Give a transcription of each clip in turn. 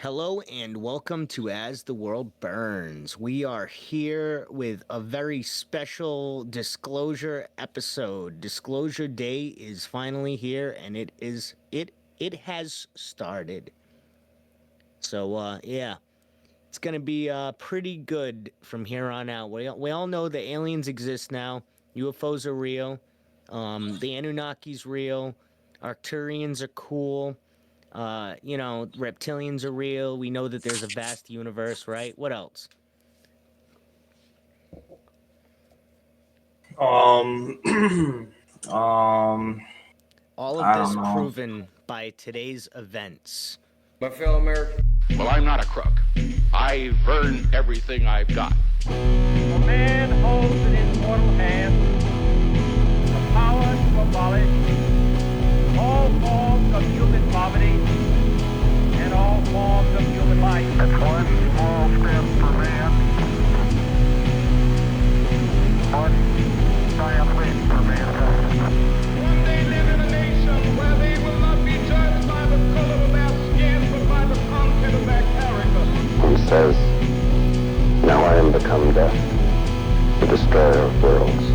Hello and welcome to As the World Burns. We are here with a very special disclosure episode. Disclosure Day is finally here and it has started. So it's going to be pretty good from here on out. We all know that aliens exist now. UFOs are real. The Anunnaki's real. Arcturians are cool. Reptilians are real. We know that there's a vast universe, right? What else? Um, All of I don't this know. proven by today's events. My fellow Americans. Well, I'm not a crook. I've earned everything I've got. A man holds in his mortal hand the power to abolish all forms of human poverty and all forms of human life. It's one small step for man, one giant leap for mankind. One day live in a nation where they will not be judged by the color of their skin, but by the content of their character. He says, "Now I am become death, the destroyer of worlds."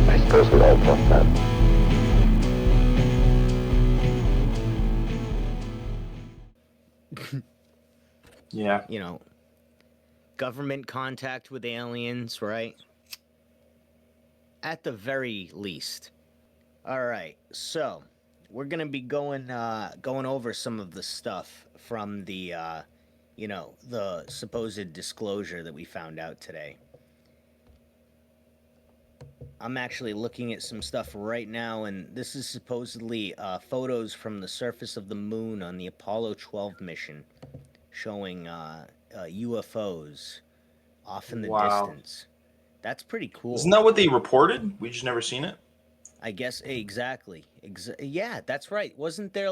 I suppose we all thought that. Yeah. Government contact with aliens, right? At the very least. All right, so we're gonna be going over some of the stuff from the supposed disclosure that we found out today. I'm actually looking at some stuff right now, and this is supposedly photos from the surface of the moon on the Apollo 12 mission, showing UFOs off in the Wow. distance. That's pretty cool. Isn't that what they reported? We just never seen it. I guess exactly. Yeah, that's right. Wasn't there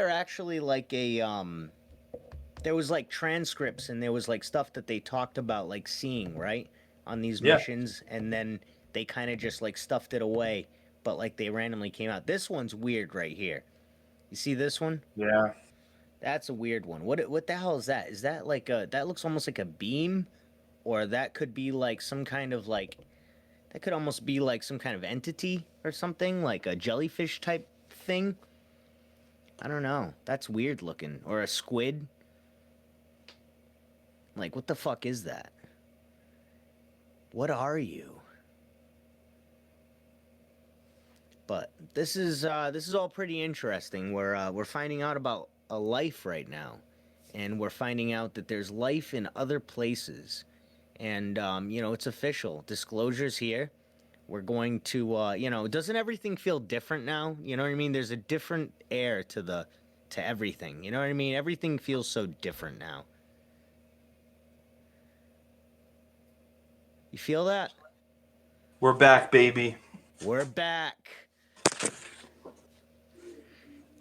actually like there was like transcripts and there was like stuff that they talked about like seeing, right? On these Yeah. missions, and then they kind of just like stuffed it away, but like they randomly came out. This one's weird right here. You see this one? Yeah. That's a weird one. What the hell is that? Is that like that looks almost like a beam, or that could be like some kind of like that could almost be like some kind of entity or something, like a jellyfish type thing. I don't know. That's weird looking. Or a squid. Like, what the fuck is that? What are you? But this is all pretty interesting. We're finding out about a life right now, and we're finding out that there's life in other places, and it's official. Disclosure's here. We're going to doesn't everything feel different now? You know what I mean? There's a different air to everything. You know what I mean? Everything feels so different now. You feel that? We're back, baby. We're back.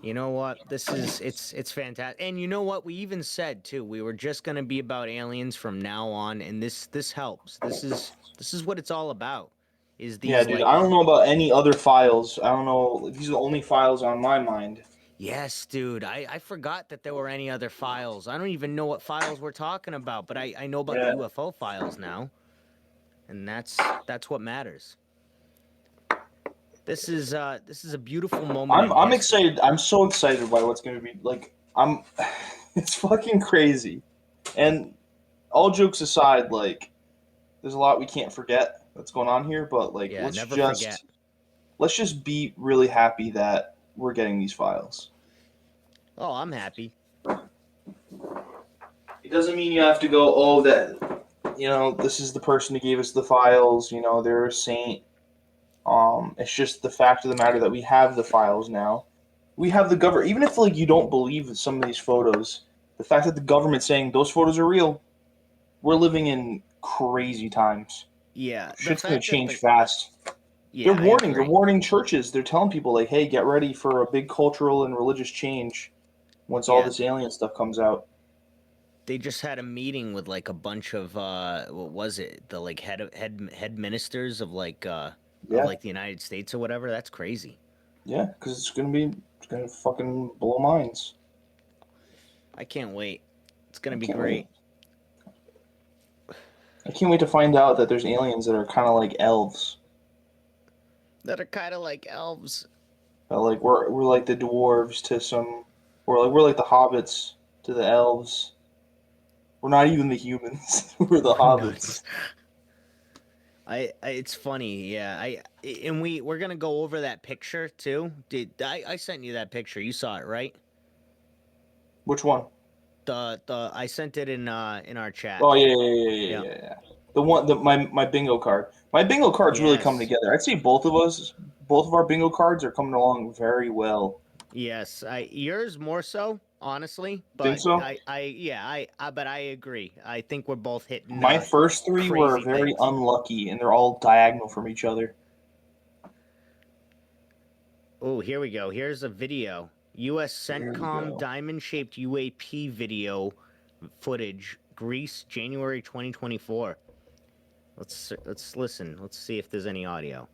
You know what? It's fantastic. And you know what? We even said too, we were just gonna be about aliens from now on, and this helps. This is what it's all about. Is these Yeah, dude. like I don't know about any other files. I don't know. These are the only files on my mind. Yes, dude. I forgot that there were any other files. I don't even know what files we're talking about, but I know about Yeah. the UFO files now. And that's what matters. This is a beautiful moment. I'm excited. I'm so excited by what's gonna be like. I'm. It's fucking crazy. And all jokes aside, like, there's a lot we can't forget that's going on here. But like, Yeah, let's never just forget. let's just be really happy that we're getting these files. Oh, I'm happy. It doesn't mean you have to go, oh, that, this is the person who gave us the files, they're a saint. It's just the fact of the matter that we have the files now. We have the government, even if like you don't believe some of these photos, the fact that the government's saying those photos are real, we're living in crazy times. Yeah, the Shit's gonna fact that change the fast. yeah, I They're agree. warning churches. They're telling people like, hey, get ready for a big cultural and religious change once all Yeah, this alien stuff comes out. they just had a meeting with like a bunch of what was it? The like head ministers of Yeah. like the United States or whatever. That's crazy. Yeah, because it's gonna fucking blow minds. I can't wait. It's gonna be Can't great. wait. I can't wait to find out that there's aliens that are kind of like elves. That are kind of like elves. Like we're like the dwarves to some. We're like the hobbits to the elves. We're not even the humans. We're the We're nuts. hobbits. It's funny, yeah. And we're gonna go over that picture too. I sent you that picture? You saw it, right? Which one? The I sent it in our chat. Oh yeah. Yeah. Yeah. The one, my bingo card. My bingo card's really coming Yes. together. I'd say both of our bingo cards are coming along very well. Yes. Yours more so, honestly. Think But so? but I agree. I think we're both hitting My first three were crazy very things. unlucky, and they're all diagonal from each other. Oh, here we go. Here's a video. U.S. There we CENTCOM go. diamond-shaped UAP video footage. Greece, January 2024. Let's listen. Let's see if there's any audio.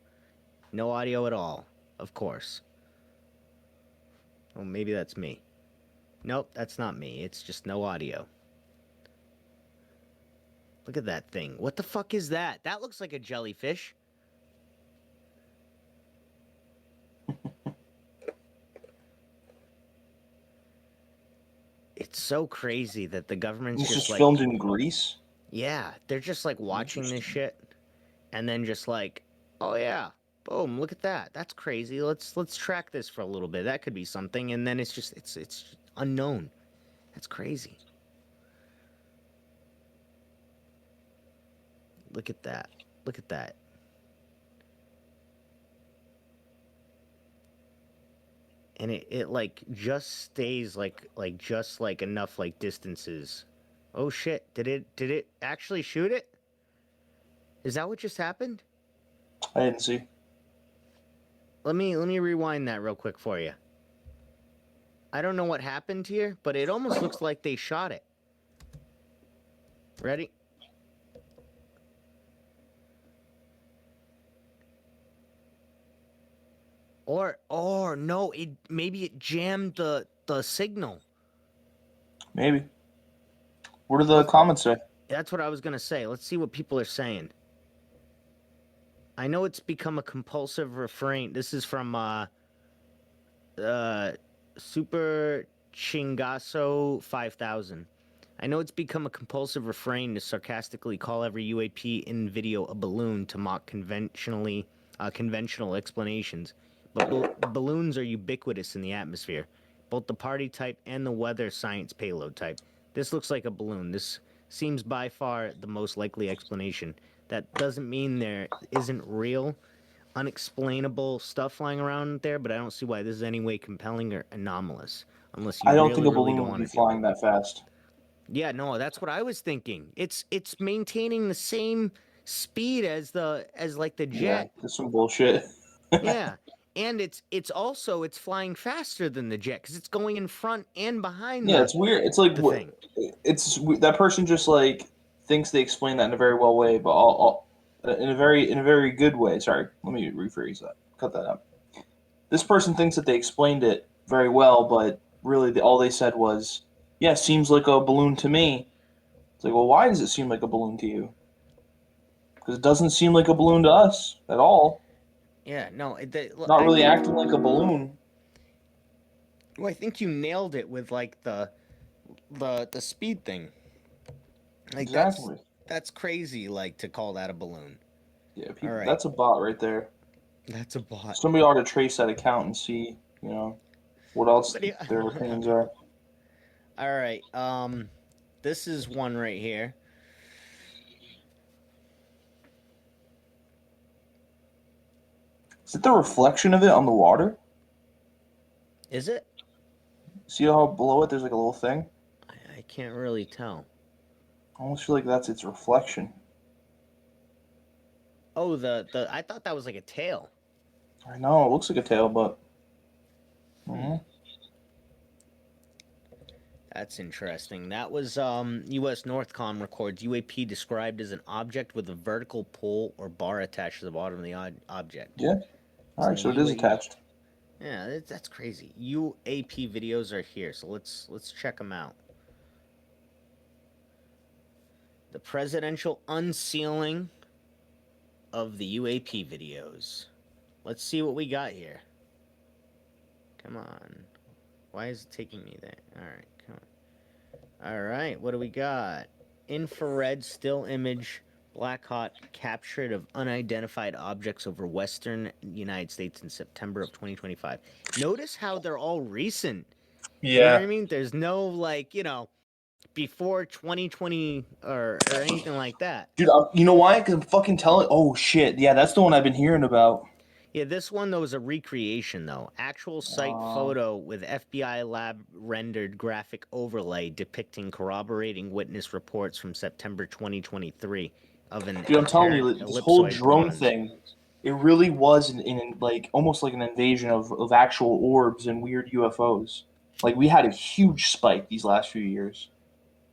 No audio at all, of course. Oh, maybe that's me. Nope, that's not me. It's just no audio. Look at that thing. What the fuck is that? That looks like a jellyfish. It's so crazy that the government's It's just just like, filmed in Greece. yeah, they're just like watching this shit and then just like, oh yeah, boom, look at that. That's crazy. Let's track this for a little bit. That could be something, and then it's unknown. That's crazy. Look at that. Look at that. And it like just stays like just like enough like distances. Oh shit. Did it actually shoot it? Is that what just happened? I didn't see. Let me rewind that real quick for you. I don't know what happened here, but it almost looks like they shot it. Ready? Or no, maybe it jammed the signal. Maybe. What do the comments say? That's what I was gonna say. Let's see what people are saying. I know it's become a compulsive refrain. This is from Super Chingaso 5000. I know it's become a compulsive refrain to sarcastically call every UAP in video a balloon to mock conventional explanations. But balloons are ubiquitous in the atmosphere, both the party type and the weather science payload type. This looks like a balloon. This seems by far the most likely explanation. That doesn't mean there isn't real, unexplainable stuff flying around there, but I don't see why this is any way compelling or anomalous, unless you I don't really, think a really balloon don't would want be to do. flying that fast. Yeah, no, that's what I was thinking. It's maintaining the same speed as like the Yeah, jet. that's some bullshit. Yeah. And it's flying faster than the jet because it's going in front and behind Yeah, it's weird. It's like the thing. it's that person just like thinks they explain that in a very well way, but all in a very good way. Sorry, let me rephrase that. Cut that out. This person thinks that they explained it very well, but really all they said was, "Yeah, seems like a balloon to me." It's like, well, why does it seem like a balloon to you? Because it doesn't seem like a balloon to us at all. Yeah, no, Not I really think acting like a balloon. well, I think you nailed it with like the speed thing. Like Exactly. that's crazy like to call that a balloon. Yeah, All people. right. That's a bot right there. That's a bot. Somebody ought to trace that account and see, what else But yeah. their opinions are. All right. This is one right here. Is it the reflection of it on the water? Is it? See how below it there's like a little thing? I can't really tell. I almost feel like that's its reflection. Oh, the I thought that was like a tail. I know, it looks like a tail, but. Mhm. That's interesting. That was U.S. Northcom records UAP described as an object with a vertical pole or bar attached to the bottom of the object. Yeah. Alright, so it is attached. Yeah, that's crazy. UAP videos are here, so let's check them out. The presidential unsealing of the UAP videos. Let's see what we got here. Come on. Why is it taking me there? Alright, come on. Alright, what do we got? Infrared still image, black hot captured of unidentified objects over western United States in September of 2025. Notice how they're all recent. You know what I mean? There's no, like, before 2020 or anything like that. Dude, you know why? Because I'm fucking telling. Oh shit! Yeah, that's the one I've been hearing about. Yeah, this one though was a recreation though. Actual site photo with FBI lab rendered graphic overlay depicting corroborating witness reports from September 2023 of an Dude, I'm telling you, apparent this whole ellipsoid drone bronze. thing, it really was like almost like an invasion of actual orbs and weird UFOs. Like we had a huge spike these last few years.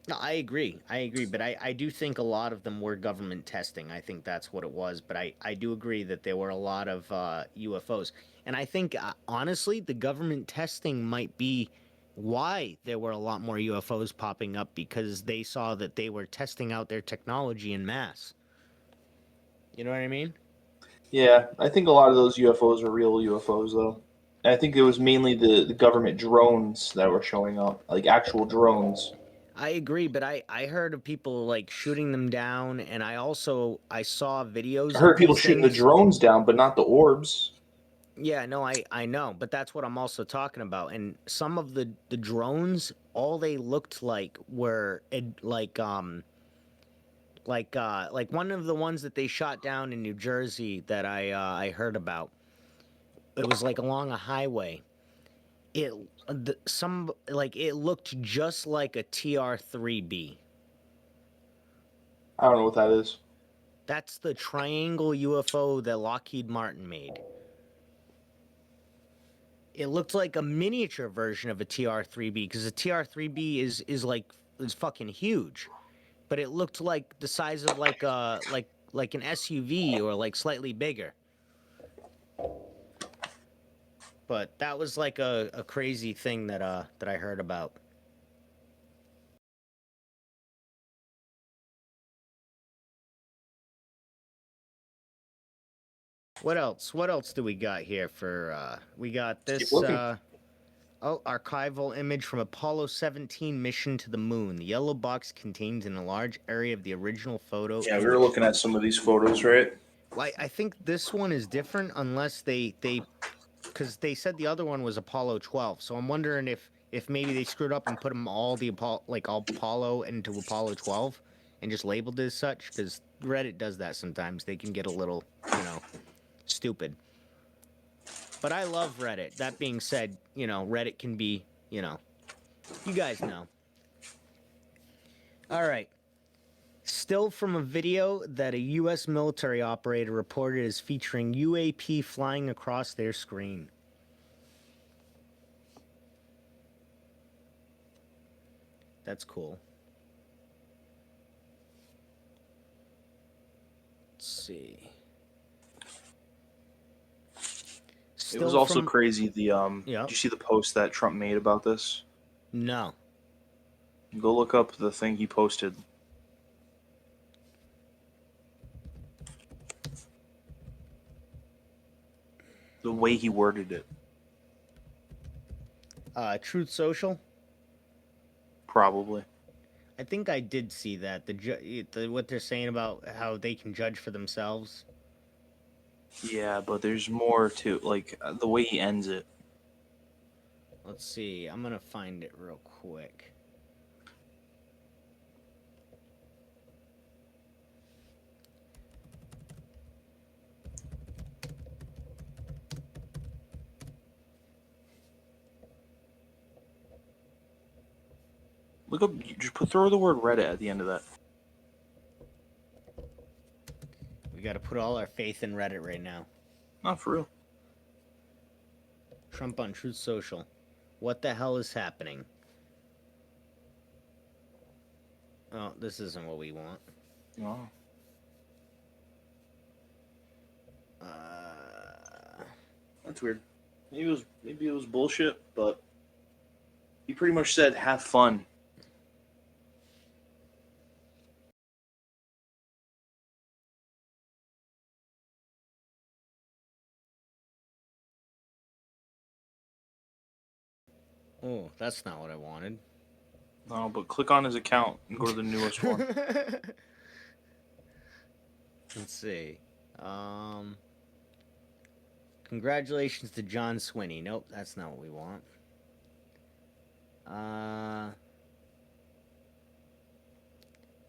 No, I agree, but I do think a lot of them were government testing. I think that's what it was, but I do agree that there were a lot of UFOs. And I think, honestly, the government testing might be why there were a lot more UFOs popping up, because they saw that they were testing out their technology in mass. You know what I mean? Yeah, I think a lot of those UFOs are real UFOs though. And I think it was mainly the government drones that were showing up, like actual drones. I agree, but I heard of people like shooting them down, and I saw videos I heard of people these shooting the things. drones down, but not the orbs. Yeah, no, I know, but that's what I'm also talking about. And some of the drones, all they looked like were like one of the ones that they shot down in New Jersey that I heard about. It was like along a highway. It looked just like a TR-3B. I don't know what that is. That's the triangle UFO that Lockheed Martin made. It looked like a miniature version of a TR-3B, because a TR-3B is fucking huge, but it looked like the size of like an SUV or like slightly bigger. But that was like a crazy thing that I heard about. What else? What else do we got here for we got Keep this looking. archival image from Apollo 17 mission to the moon. The yellow box contains in a large area of the original photo. Yeah, we were looking at some of these photos, right? Well, I think this one is different unless they because they said the other one was Apollo 12. So I'm wondering if maybe they screwed up and put them all all Apollo into Apollo 12 and just labeled it as such, because Reddit does that sometimes. They can get a little, stupid. But I love Reddit. That being said, Reddit can be, you guys know. All right. Still from a video that a U.S. military operator reported as featuring UAP flying across their screen. That's cool. Let's see. It was also crazy. Did you see the post that Trump made about this? No. Go look up the thing he posted. The way he worded it. Truth Social? Probably. I think I did see that. What they're saying about how they can judge for themselves. Yeah, but there's more to the way he ends it. Let's see. I'm gonna find it real quick. Look up. Just throw the word Reddit at the end of that. We gotta put all our faith in Reddit right now. Not for real. Trump on Truth Social. What the hell is happening? Oh, this isn't what we want. Oh. That's weird. Maybe it was bullshit, but he pretty much said have fun. Oh, that's not what I wanted. No, but click on his account and go to the newest one. Let's see. Congratulations to John Swinney. Nope, that's not what we want.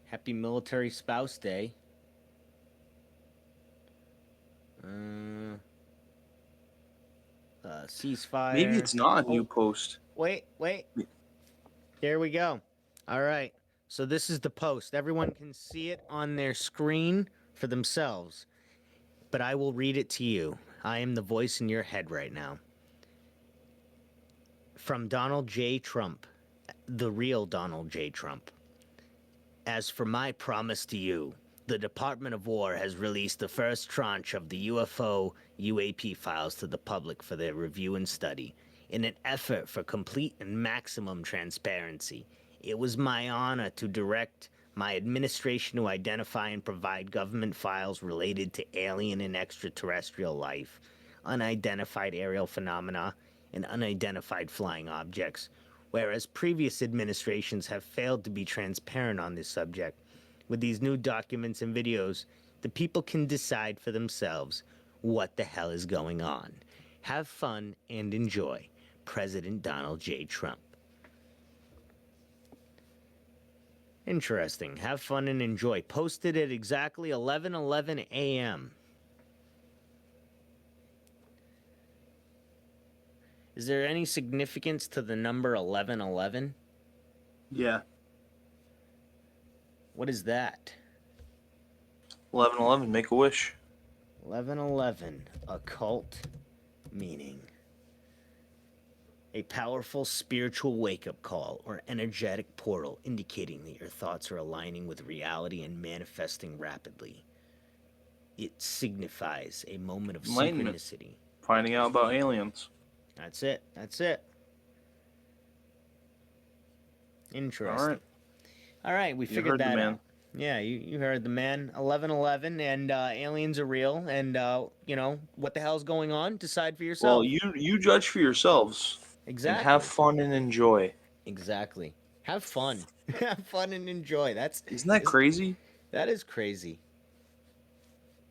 Happy Military Spouse Day. Ceasefire. Maybe it's not a new post. Wait. Here we go. All right. So this is the post. Everyone can see it on their screen for themselves. But I will read it to you. I am the voice in your head right now. From Donald J. Trump, the real Donald J. Trump. As for my promise to you, the Department of War has released the first tranche of the UFO UAP files to the public for their review and study. In an effort for complete and maximum transparency, it was my honor to direct my administration to identify and provide government files related to alien and extraterrestrial life, unidentified aerial phenomena, and unidentified flying objects, whereas previous administrations have failed to be transparent on this subject. With these new documents and videos, the people can decide for themselves what the hell is going on. Have fun and enjoy. President Donald J. Trump. Interesting. Have fun and enjoy. Posted at exactly 11:11 a.m. Is there any significance to the number 11:11? Yeah. What is that? 11:11. Make a wish. 11:11. Occult meaning. A powerful spiritual wake-up call or energetic portal indicating that your thoughts are aligning with reality and manifesting rapidly. It signifies a moment of Enlightenment. synchronicity. Finding out about aliens. That's it. Interesting. All right, we You figured heard the that man. out. Yeah, you heard the man. 11:11, and aliens are real, and you know what the hell's going on? Decide for yourself. Well, you judge for yourselves. Exactly. And have fun and enjoy. Exactly. Have fun. Have fun and enjoy. Isn't that crazy? That is crazy.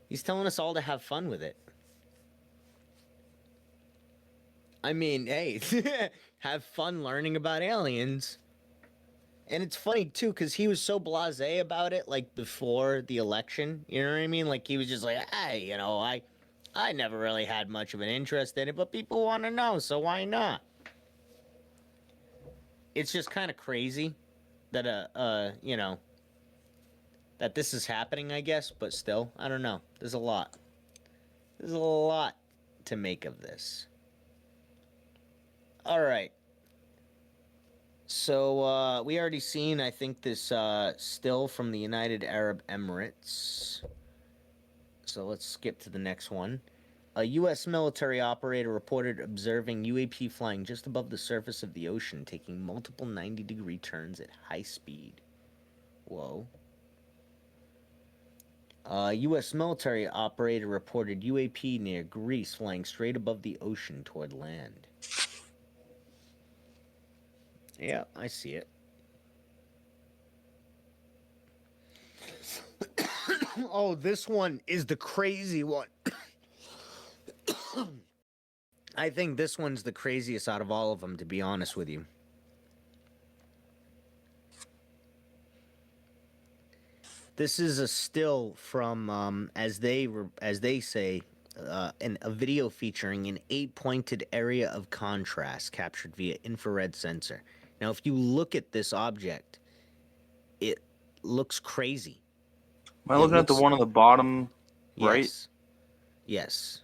He's telling us all to have fun with it. I mean, hey, have fun learning about aliens. And it's funny too, because he was so blasé about it, like before the election. You know what I mean? Like he was just like, hey, you know, I never really had much of an interest in it, but people want to know, so why not? It's just kind of crazy that you know, that this is happening, I guess, but still, I don't know. There's a lot to make of this. All right. So we already seen, I think, this still from the United Arab Emirates. So let's skip to the next one. A U.S. military operator reported observing UAP flying just above the surface of the ocean, taking multiple 90-degree turns at high speed. Whoa. A U.S. military operator reported UAP near Greece flying straight above the ocean toward land. Yeah, I see it. Oh, this one is the crazy one. I think this one's the craziest out of all of them, to be honest with you. This is a still from, as they say, a video featuring an 8-pointed area of contrast captured via infrared sensor. Now, if you look at this object, it looks crazy. Am I looking at the one on the bottom right? Yes. Yes.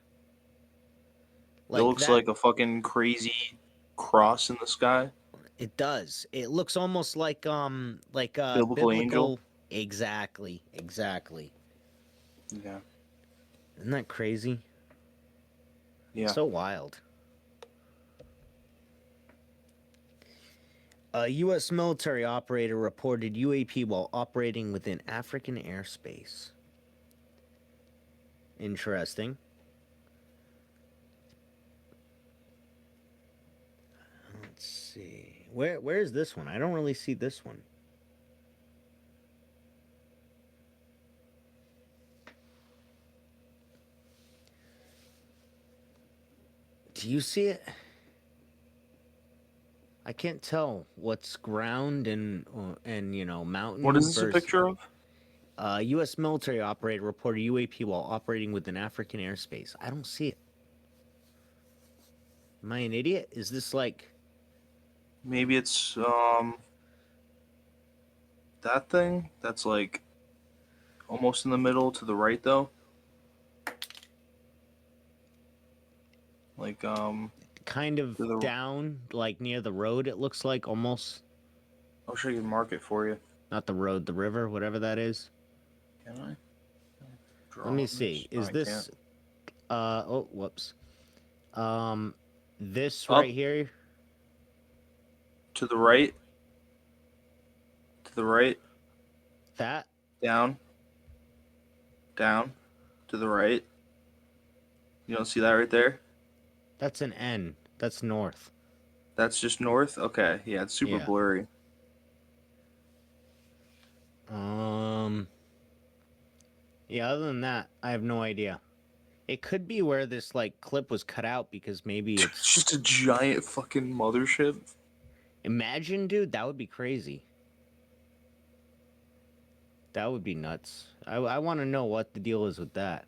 It looks like a fucking crazy cross in the sky. It does. It looks almost like Biblical angel. Exactly. Yeah. Isn't that crazy? Yeah. So wild. A U.S. military operator reported UAP while operating within African airspace. Interesting. Let's see. Where is this one? I don't really see this one. Do you see it? I can't tell what's ground and mountain. What is this a versus picture of? U.S. military operator reported UAP while operating within African airspace. I don't see it. Am I an idiot? Is this like? Maybe it's that thing that's like almost in the middle to the right though. Like Kind of to the, down, like near the road, it looks like almost. I'll show you the market for you. Not the road, the river, whatever that is. Can I? Let me see. No, Is I this can't. oh whoops. This Up. right here? To the right? To the right? That? Down? Down? To the right? You don't see that right there? That's an N. That's north. That's just north? Okay. Yeah, it's super Yeah. blurry. Yeah, other than that, I have no idea. It could be where this like clip was cut out because maybe It's it's just a giant fucking mothership. Imagine, dude, that would be crazy. That would be nuts. I want to know what the deal is with that.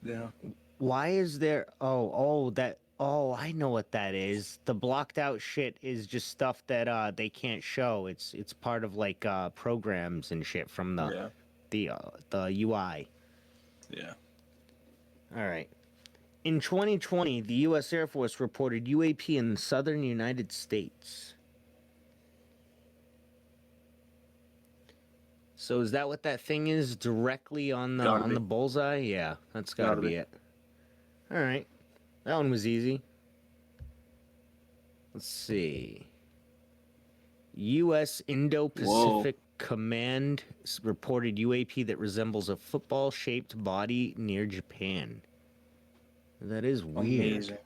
Yeah. Why is there I know what that is. The blocked out shit is just stuff that they can't show. It's part of like programs and shit from the UI. Yeah. All right. In 2020, the U.S. Air Force reported UAP in the southern United States. So is that what that thing is directly on the Gotta be. bullseye? Yeah, that's gotta be it. All right, that one was easy. Let's see. U.S. Indo-Pacific Command reported UAP that resembles a football-shaped body near Japan. That is weird. Amazing.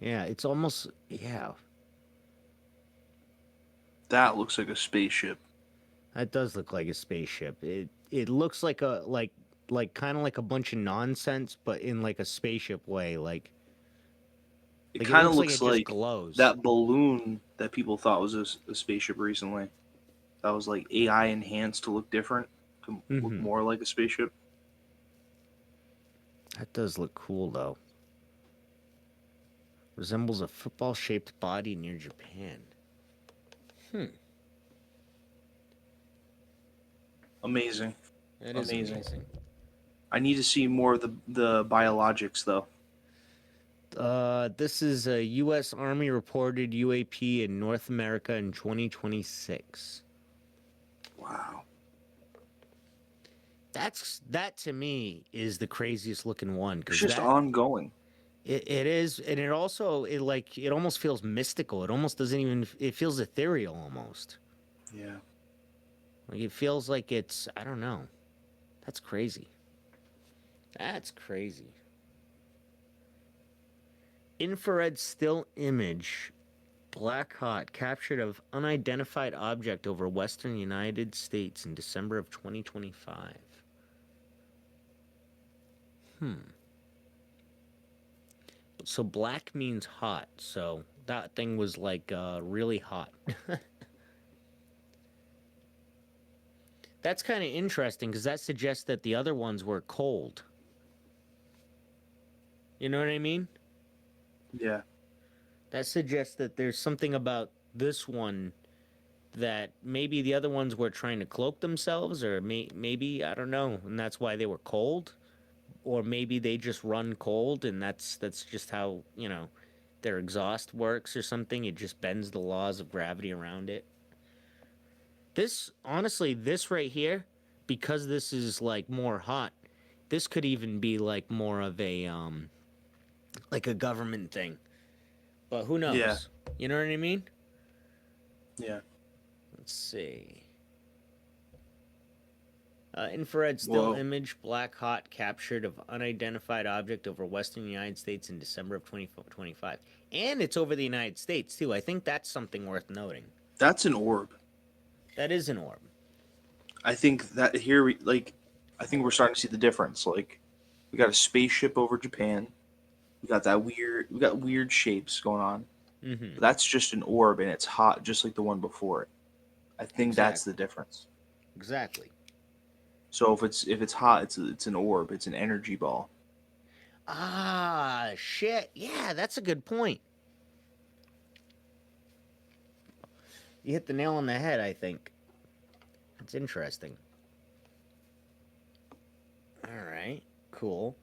Yeah, it's almost That looks like a spaceship. That does look like a spaceship. It looks like kind of like a bunch of nonsense, but in like a spaceship way. Like It kind of looks it just like glows. that balloon that people thought was a spaceship recently. That was like AI enhanced to look different, to look more like a spaceship. That does look cool though. Resembles a football-shaped body near Japan. Amazing. That is amazing. I need to see more of the biologics though. This is a U.S. Army reported UAP in North America in 2026. Wow. That to me is the craziest looking one It's because just ongoing. It is, and it also it almost feels mystical. It almost doesn't even. It feels ethereal almost. Yeah. Like it feels like it's. I don't know. That's crazy. That's crazy. Infrared still image, black hot, captured of unidentified object over western United States in December of 2025. So black means hot. So that thing was like really hot. That's kind of interesting because that suggests that the other ones were cold. You know what I mean? Yeah. That suggests that there's something about this one that maybe the other ones were trying to cloak themselves, or maybe, I don't know, and that's why they were cold. Or maybe they just run cold, and that's just how, their exhaust works or something. It just bends the laws of gravity around it. Honestly, this right here, because this is like more hot, this could even be like more of a like a government thing. But who knows? Yeah. You know what I mean? Yeah. Let's see. Infrared still Whoa. image, black hot captured of unidentified object over western United States in December of 2025. And it's over the United States, too. I think that's something worth noting. That's an orb. That is an orb. I think that here I think we're starting to see the difference. Like, we got a spaceship over Japan. We got weird shapes going on. Mm-hmm. But that's just an orb, and it's hot, just like the one before it. I think that's the difference. Exactly. So if it's hot, it's an orb. It's an energy ball. Ah, shit. Yeah, that's a good point. You hit the nail on the head, I think. It's interesting. All right, cool.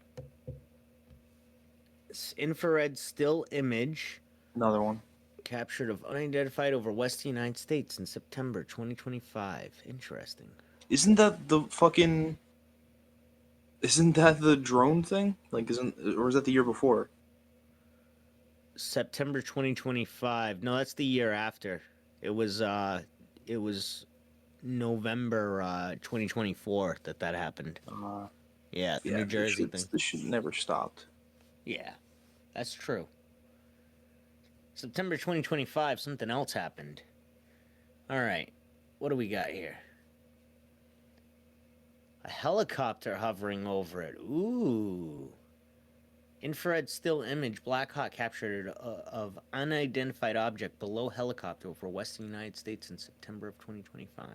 Infrared still image Another one. captured of unidentified over western United States in September 2025. Interesting. Isn't that the fucking? Isn't that the drone thing? Like, or is that the year before? September 2025. No, that's the year after. It was November 2024 that happened. Yeah, the New Jersey thing. This shit never stopped. Yeah, that's true. September 2025, something else happened. All right, what do we got here? A helicopter hovering over it. Ooh. Infrared still image, black hot captured of unidentified object below helicopter over western United States in September of 2025.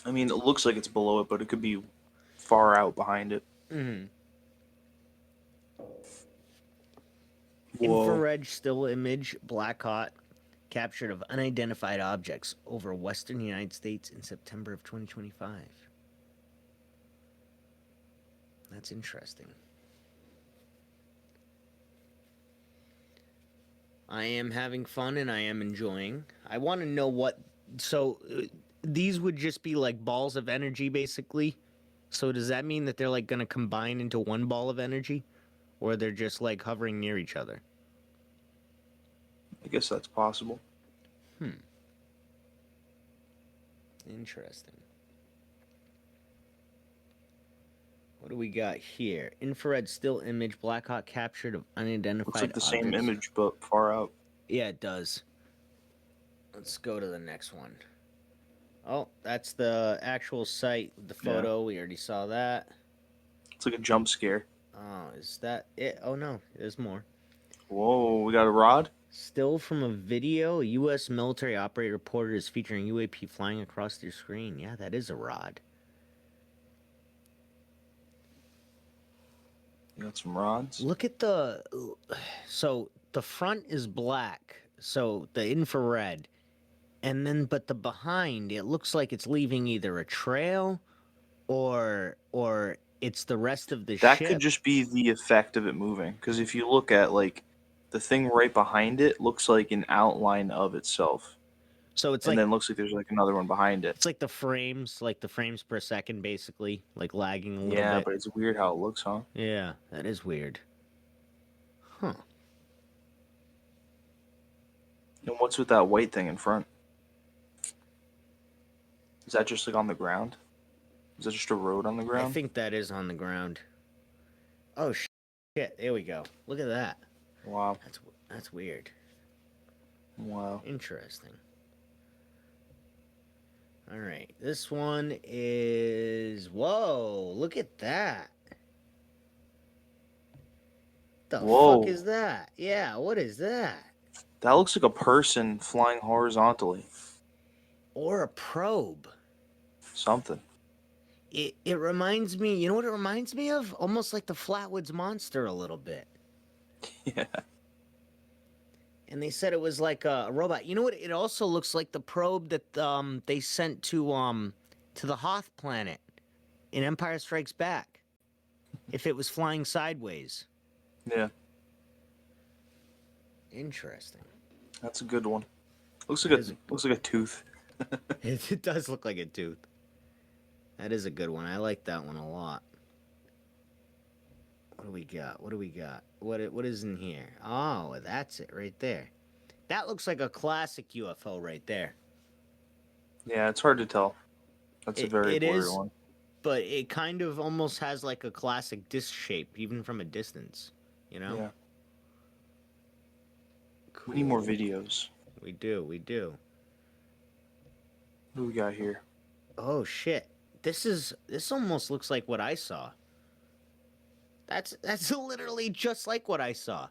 I mean, it looks like it's below it, but it could be far out behind it. Mm-hmm. Whoa. Infrared still image, black hot, captured of unidentified objects over western United States in September of 2025. That's interesting. I am having fun and I am enjoying. I want to know what. So these would just be like balls of energy, basically. So does that mean that they're like going to combine into one ball of energy? Or they're just like hovering near each other? I guess that's possible. Interesting. What do we got here? Infrared still image, black hot captured of unidentified Looks like the same objects. image, but far out. Yeah, it does. Let's go to the next one. Oh, that's the actual site, the photo. We already saw that. It's like a jump scare. Oh, is that it? Oh, no, there's more. Whoa, we got a rod? Still from a video, a U.S. military operator reported is featuring UAP flying across their screen. Yeah, that is a rod. You got some rods? Look at the... So, the front is black, so the infrared. And then, but the behind, it looks like it's leaving either a trail or it's the rest of the That ship. could just be the effect of it moving. Because if you look at, like, the thing right behind it looks like an outline of itself. So it's and like... then looks like there's, like, another one behind it. It's like the frames per second, basically. Like lagging a little bit. Yeah, but it's weird how it looks, huh? Yeah, that is weird. Huh. And what's with that white thing in front? Is that just, like, on the ground? Is that just a road on the ground? I think that is on the ground. Oh, shit. There we go. Look at that. Wow. That's weird. Wow. Interesting. All right. This one is... Whoa, look at that. The Whoa. fuck is that? Yeah, what is that? That looks like a person flying horizontally. Or a probe. Something. It reminds me... You know what it reminds me of? Almost like the Flatwoods Monster a little bit. Yeah. And they said it was like a robot. You know what? It also looks like the probe that they sent to the Hoth planet in Empire Strikes Back. If it was flying sideways. Yeah. Interesting. That's a good one. Looks like a tooth. It does look like a tooth. That is a good one. I like that one a lot. What do we got? What do we got? What is in here? Oh, that's it right there. That looks like a classic UFO right there. Yeah, it's hard to tell. That's a very blurry one. but it kind of almost has like a classic disc shape, even from a distance. You know? Yeah. Cool. We need more videos. We do. We do. What do we got here? Oh shit! This almost looks like what I saw. That's literally just like what I saw.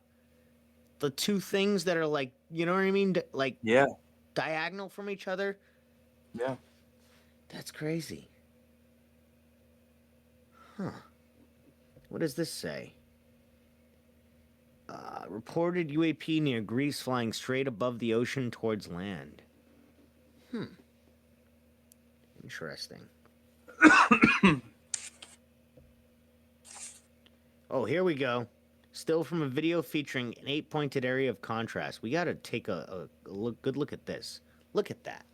The two things that are like, you know what I mean, like Yeah. diagonal from each other. Yeah. That's crazy. Huh. What does this say? Reported UAP near Greece flying straight above the ocean towards land. Interesting. Oh, here we go. Still from a video featuring an 8-pointed area of contrast. We gotta take a good look at this. Look at that.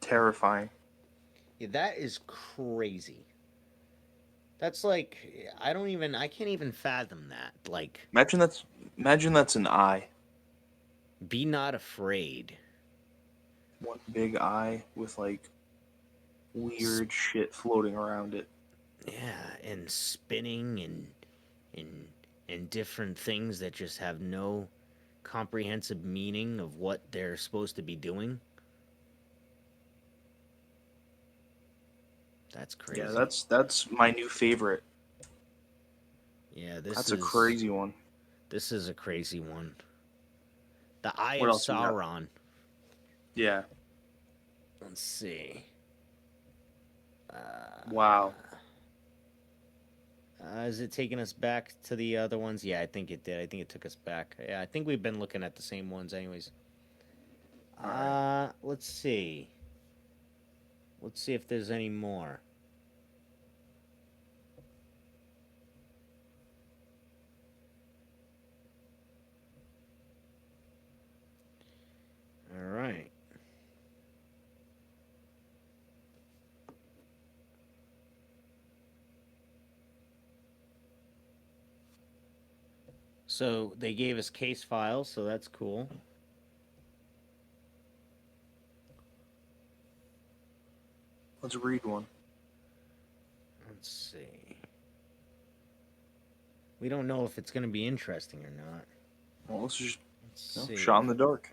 Terrifying. Yeah, that is crazy. That's like, I can't even fathom that. Like, Imagine that's an eye. be not afraid. One big eye with like weird shit floating around it. Yeah, and spinning and different things that just have no comprehensive meaning of what they're supposed to be doing. That's crazy. Yeah, that's my new favorite. Yeah, That's a crazy one. This is a crazy one. The Eye What of else we got? Sauron. Yeah. Let's see. Wow. Is it taking us back to the other ones? Yeah, I think it did. I think it took us back. Yeah, I think we've been looking at the same ones anyways. Let's see. Let's see if there's any more. All right. So they gave us case files, so that's cool. Let's read one. Let's see. We don't know if it's going to be interesting or not. Well, let's just Let's see. shot in the dark.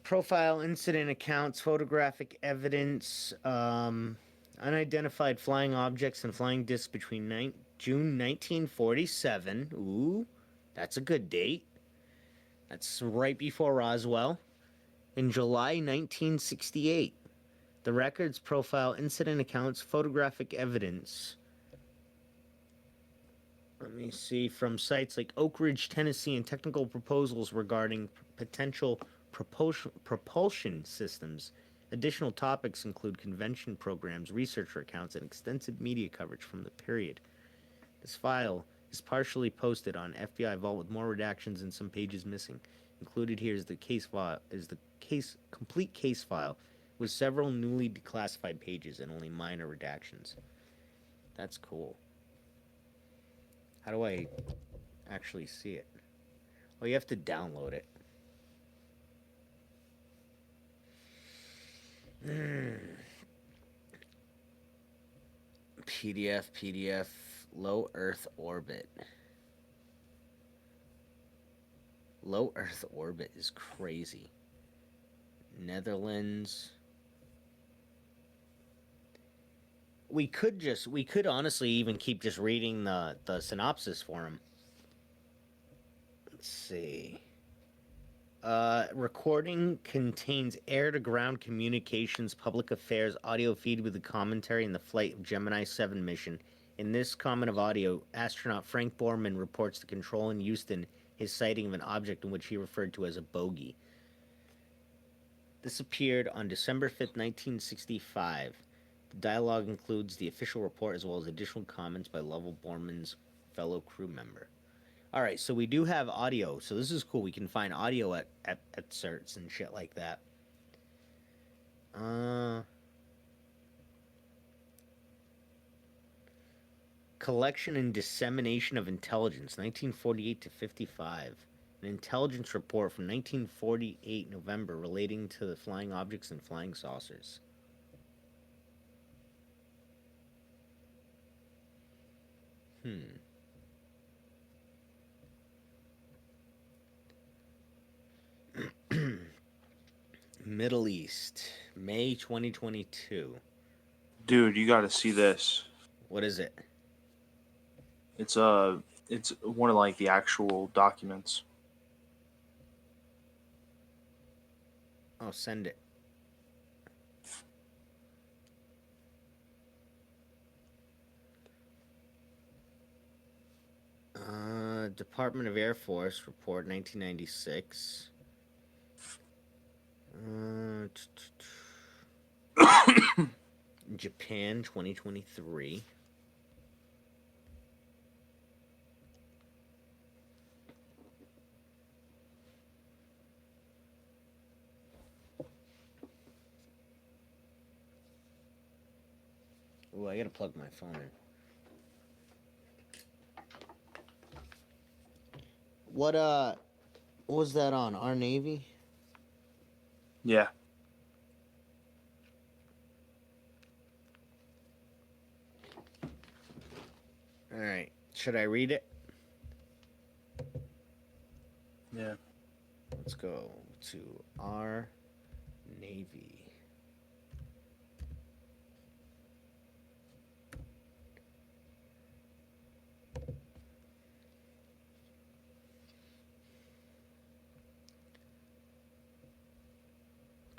Profile incident accounts, photographic evidence, unidentified flying objects and flying discs between June 1947. Ooh, that's a good date. That's right before Roswell. In July 1968. The records profile incident accounts, photographic evidence. Let me see, from sites like Oak Ridge, Tennessee, and technical proposals regarding potential propulsion systems. Additional topics include convention programs, researcher accounts, and extensive media coverage from the period. This file is partially posted on FBI Vault with more redactions and some pages missing. Included here is the complete case file with several newly declassified pages and only minor redactions. That's cool. How do I actually see it? Oh, you have to download it. PDF, low Earth orbit. Low Earth orbit is crazy. Netherlands. We could honestly even keep just reading the synopsis for him. Let's see. Recording contains air-to-ground communications, public affairs, audio feed with the commentary and the flight of Gemini 7 mission. In this comment of audio, astronaut Frank Borman reports to control in Houston his sighting of an object in which he referred to as a bogey. This appeared on December 5th, 1965. The dialogue includes the official report as well as additional comments by Lovell Borman's fellow crew member. All right, so we do have audio, so this is cool. We can find audio at certs and shit like that. Collection and dissemination of intelligence, 1948 to 55. An intelligence report from 1948 November relating to the flying objects and flying saucers. Middle East, May 2022. Dude, you got to see this. What is it? It's it's one of like the actual documents. Oh, send it. Department of Air Force report 1996. Japan 2023. Oh, I gotta plug my phone in. What was that on? Our Navy? Yeah. All right. Should I read it? Yeah. Let's go to our Navy.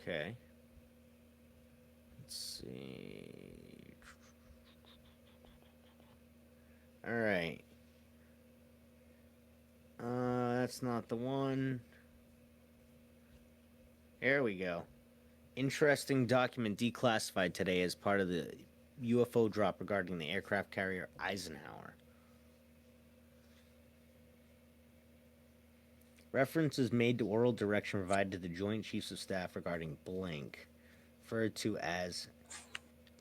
Okay. Let's see. All right. That's not the one. There we go. Interesting document declassified today as part of the UFO drop regarding the aircraft carrier Eisenhower. Reference is made to oral direction provided to the Joint Chiefs of Staff regarding blank, referred to as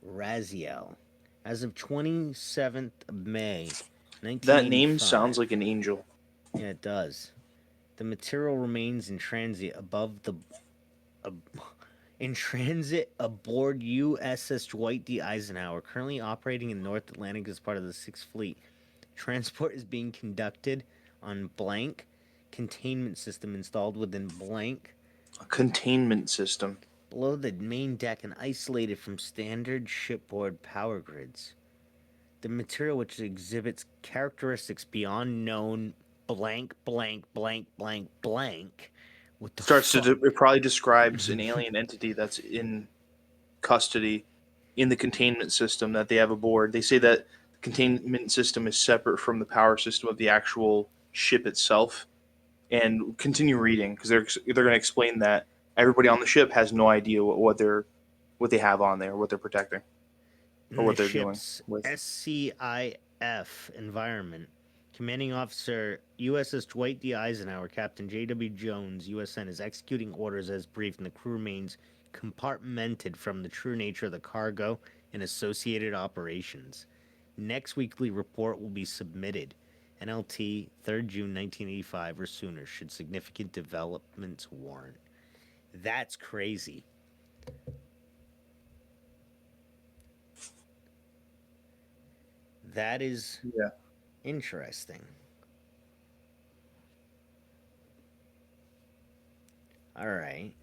Raziel. As of 27th of May, 1985. That name sounds like an angel. Yeah, it does. The material remains in transit aboard USS Dwight D. Eisenhower, currently operating in North Atlantic as part of the Sixth Fleet. Transport is being conducted on blank containment system installed within blank A containment system. below the main deck and isolated from standard shipboard power grids. The material, which exhibits characteristics beyond known blank, blank, blank, blank, blank. What the Starts fuck? to it probably describes an alien entity that's in custody in the containment system that they have aboard. They say that the containment system is separate from the power system of the actual ship itself. And continue reading because they're going to explain that everybody on the ship has no idea what they have on there, what they're protecting, or what the they're doing ship's with. SCIF environment. Commanding Officer USS Dwight D. Eisenhower, Captain J.W. Jones, USN, is executing orders as briefed, and the crew remains compartmented from the true nature of the cargo and associated operations. Next weekly report will be submitted. NLT 3rd June 1985 or sooner, should significant developments warrant. That's crazy. That is interesting. All right.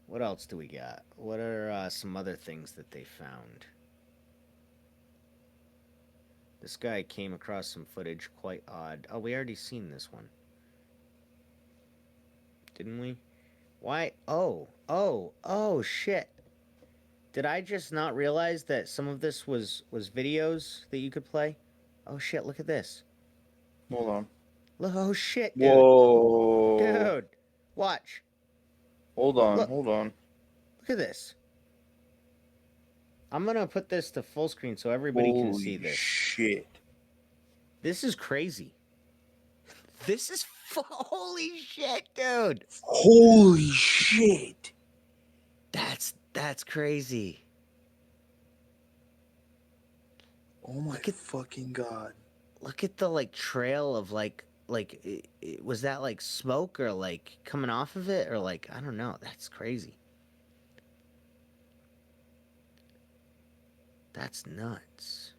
What else do we got? What are some other things that they found? This guy came across some footage quite odd. Oh, we already seen this one. Didn't we? Why? Oh, shit. Did I just not realize that some of this was videos that you could play? Oh, shit, look at this. Hold on. Look, oh, shit, dude. Whoa. Dude, watch. Hold on. Look. Hold on. Look at this. I'm going to put this to full screen so everybody can see this. Shit. This is crazy. This is holy shit, dude. Holy shit. That's crazy. Oh my fucking god. Look at the like trail of was that like smoke or like coming off of it or like I don't know. That's crazy. That's nuts.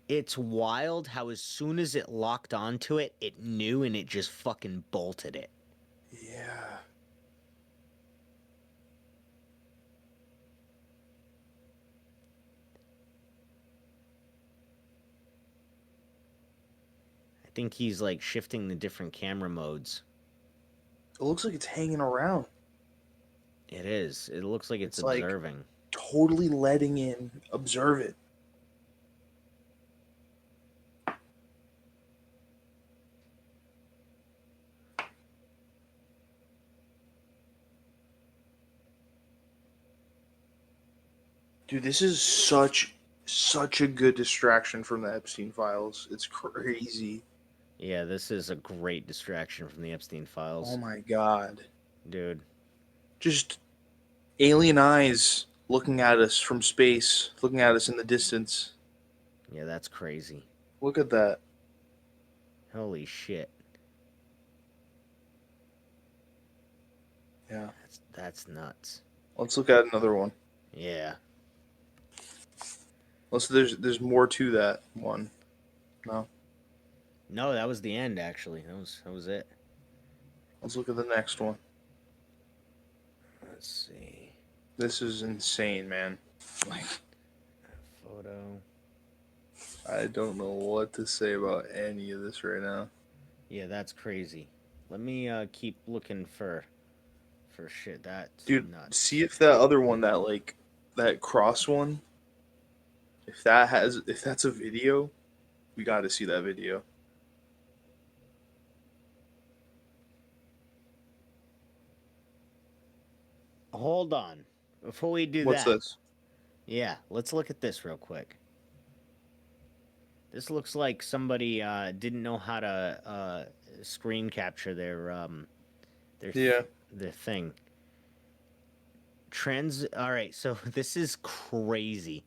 It's wild how as soon as it locked onto it, it knew and it just fucking bolted it. Yeah. I think he's like shifting the different camera modes. It looks like it's hanging around. It is. It looks like it's It's like- observing. Totally letting in, observe it. Dude, this is such a good distraction from the Epstein files. It's crazy. Yeah, this is a great distraction from the Epstein files. Oh my god. Dude. Just alien eyes looking at us from space, looking at us in the distance. Yeah, that's crazy. Look at that. Holy shit. Yeah. That's nuts. Let's look at another one. Yeah. There's more to that one. No. No, that was the end actually. That was it. Let's look at the next one. Let's see. This is insane, man. Like, Photo. I don't know what to say about any of this right now. Yeah, that's crazy. Let me keep looking for shit. That's Dude, nuts. see if that other one, that cross one, if that's a video, we got to see that video. Hold on. Before we do What's that. this? Yeah, let's look at this real quick. This looks like somebody didn't know how to screen capture their Yeah. the thing. All right, so this is crazy.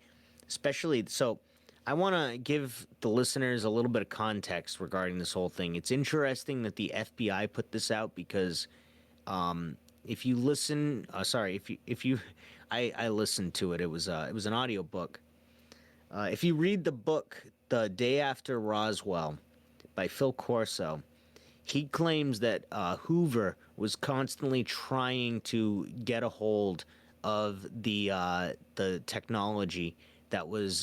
Especially so I want to give the listeners a little bit of context regarding this whole thing. It's interesting that the FBI put this out because if you listen, I listened to it. It was an audio book. If you read the book The Day After Roswell by Phil Corso, he claims that Hoover was constantly trying to get a hold of the technology that was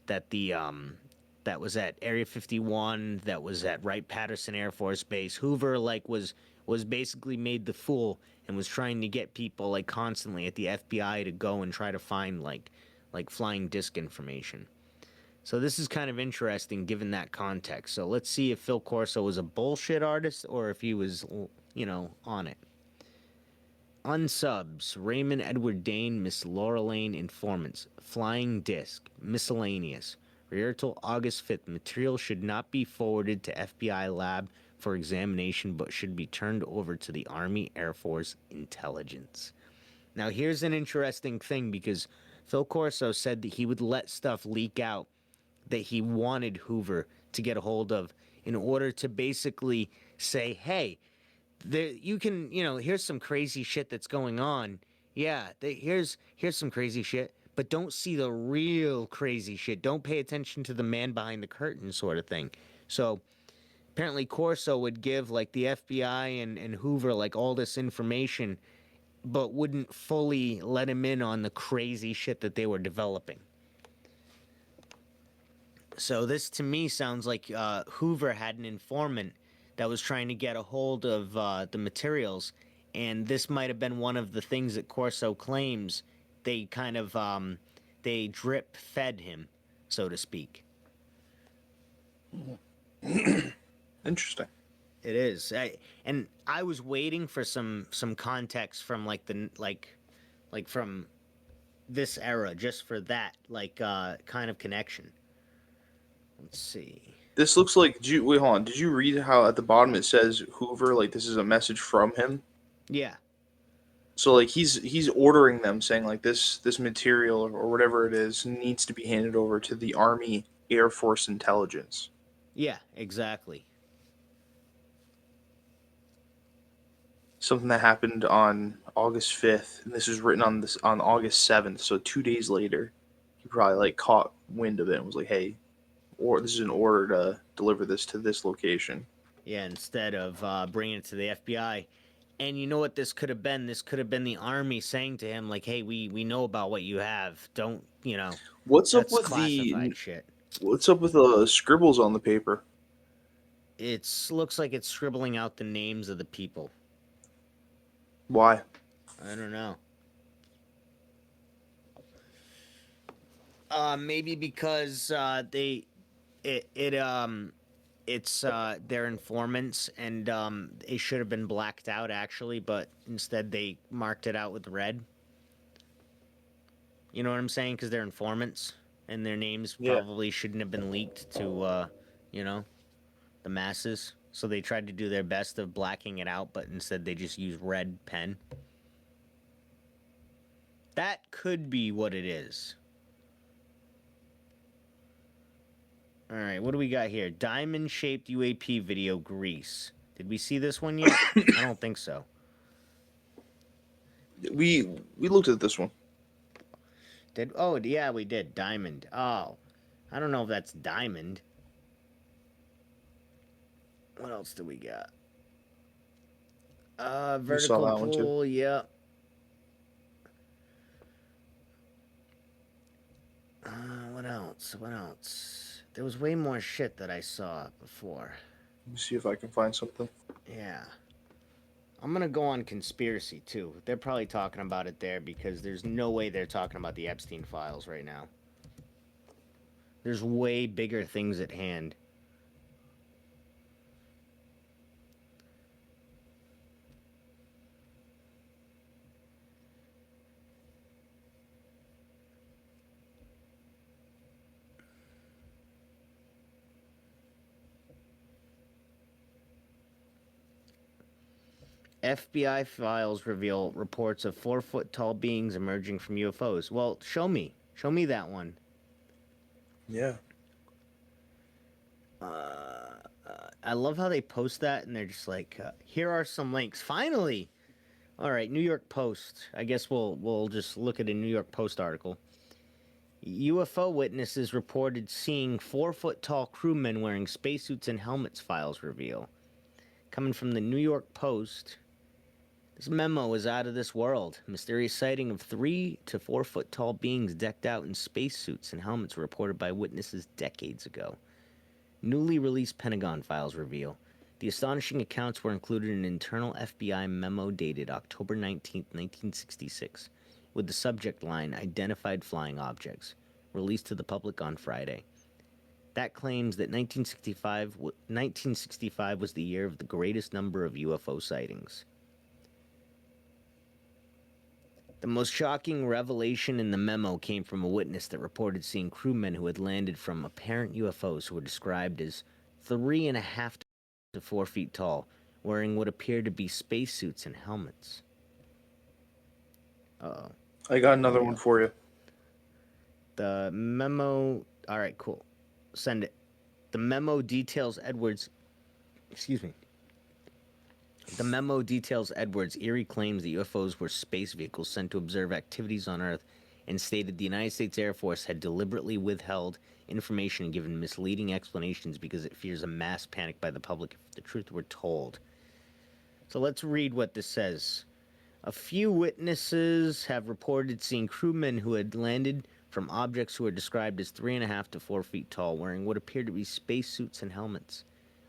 that was at Area 51, that was at Wright-Patterson Air Force Base. Hoover was basically made the fool and was trying to get people like constantly at the FBI to go and try to find like flying disc information. So this is kind of interesting given that context. So let's see if Phil Corso was a bullshit artist or if he was, on it. Unsubs, Raymond Edward Dane, Miss Laura Lane, informants, flying disc, miscellaneous. Rear till August 5th, material should not be forwarded to FBI lab for examination but should be turned over to the Army Air Force intelligence. Now here's an interesting thing because Phil Corso said that he would let stuff leak out that he wanted Hoover to get a hold of in order to basically say, hey, you can, here's some crazy shit that's going on. Yeah, here's some crazy shit, but don't see the real crazy shit. Don't pay attention to the man behind the curtain sort of thing. So apparently Corso would give like the FBI and Hoover like all this information, but wouldn't fully let him in on the crazy shit that they were developing. So this to me sounds like Hoover had an informant that was trying to get a hold of the materials, and this might have been one of the things that Corso claims they kind of they drip fed him, so to speak. Interesting. It is, and I was waiting for some context from like from this era, just for that kind of connection. Let's see. This looks like. Wait, hold on. Did you read how at the bottom it says Hoover? Like this is a message from him. Yeah. So like he's ordering them, saying like this material or whatever it is needs to be handed over to the Army Air Force intelligence. Yeah. Exactly. Something that happened on August 5th, and this was written on August 7th. So 2 days later, he probably like caught wind of it and was like, "Hey, or this is an order to deliver this to this location. Yeah, instead of bringing it to the FBI. And you know what this could have been? This could have been the army saying to him, like, "Hey, we know about what you have. Don't, What's up that's with classified shit." the scribbles on the paper? It's looks like it's scribbling out the names of the people. Why? I don't know. Maybe because it's their informants, and it should have been blacked out actually, but instead they marked it out with red. You know what I'm saying? Because they're informants, and their names Yeah. probably shouldn't have been leaked to the masses. So they tried to do their best of blacking it out, but instead they just used red pen. That could be what it is. All right, what do we got here? Diamond-shaped UAP video, Greece. Did we see this one yet? I don't think so. We looked at this one. Oh, yeah, we did. Diamond. Oh, I don't know if that's diamond. What else do we got? Vertical that one too. pool, yeah. What else? What else? There was way more shit that I saw before. Let me see if I can find something. Yeah. I'm gonna go on conspiracy too. They're probably talking about it there because there's no way they're talking about the Epstein files right now. There's way bigger things at hand. FBI files reveal reports of 4-foot-tall beings emerging from UFOs. Well, show me. Show me that one. Yeah. I love how they post that and they're just like, here are some links. Finally! All right, New York Post. I guess we'll just look at a New York Post article. UFO witnesses reported seeing 4-foot-tall crewmen wearing spacesuits and helmets, files reveal. Coming from the New York Post, this memo is out of this world. Mysterious sighting of 3 to 4 foot tall beings decked out in spacesuits and helmets were reported by witnesses decades ago. Newly released Pentagon files reveal. The astonishing accounts were included in an internal FBI memo dated October 19, 1966, with the subject line Identified Flying Objects, released to the public on Friday. That claims that 1965 was the year of the greatest number of UFO sightings. The most shocking revelation in the memo came from a witness that reported seeing crewmen who had landed from apparent UFOs who were described as 3.5 to 4 feet tall, wearing what appeared to be spacesuits and helmets. Uh-oh. I got another one for you. The memo... All right, cool. Send it. The memo details Edwards... Excuse me. The memo details Edwards' eerie claims that UFOs were space vehicles sent to observe activities on Earth, and stated the United States Air Force had deliberately withheld information and given misleading explanations because it fears a mass panic by the public if the truth were told. So let's read what this says. A few witnesses have reported seeing crewmen who had landed from objects who are described as 3.5 to 4 feet tall, wearing what appeared to be spacesuits and helmets.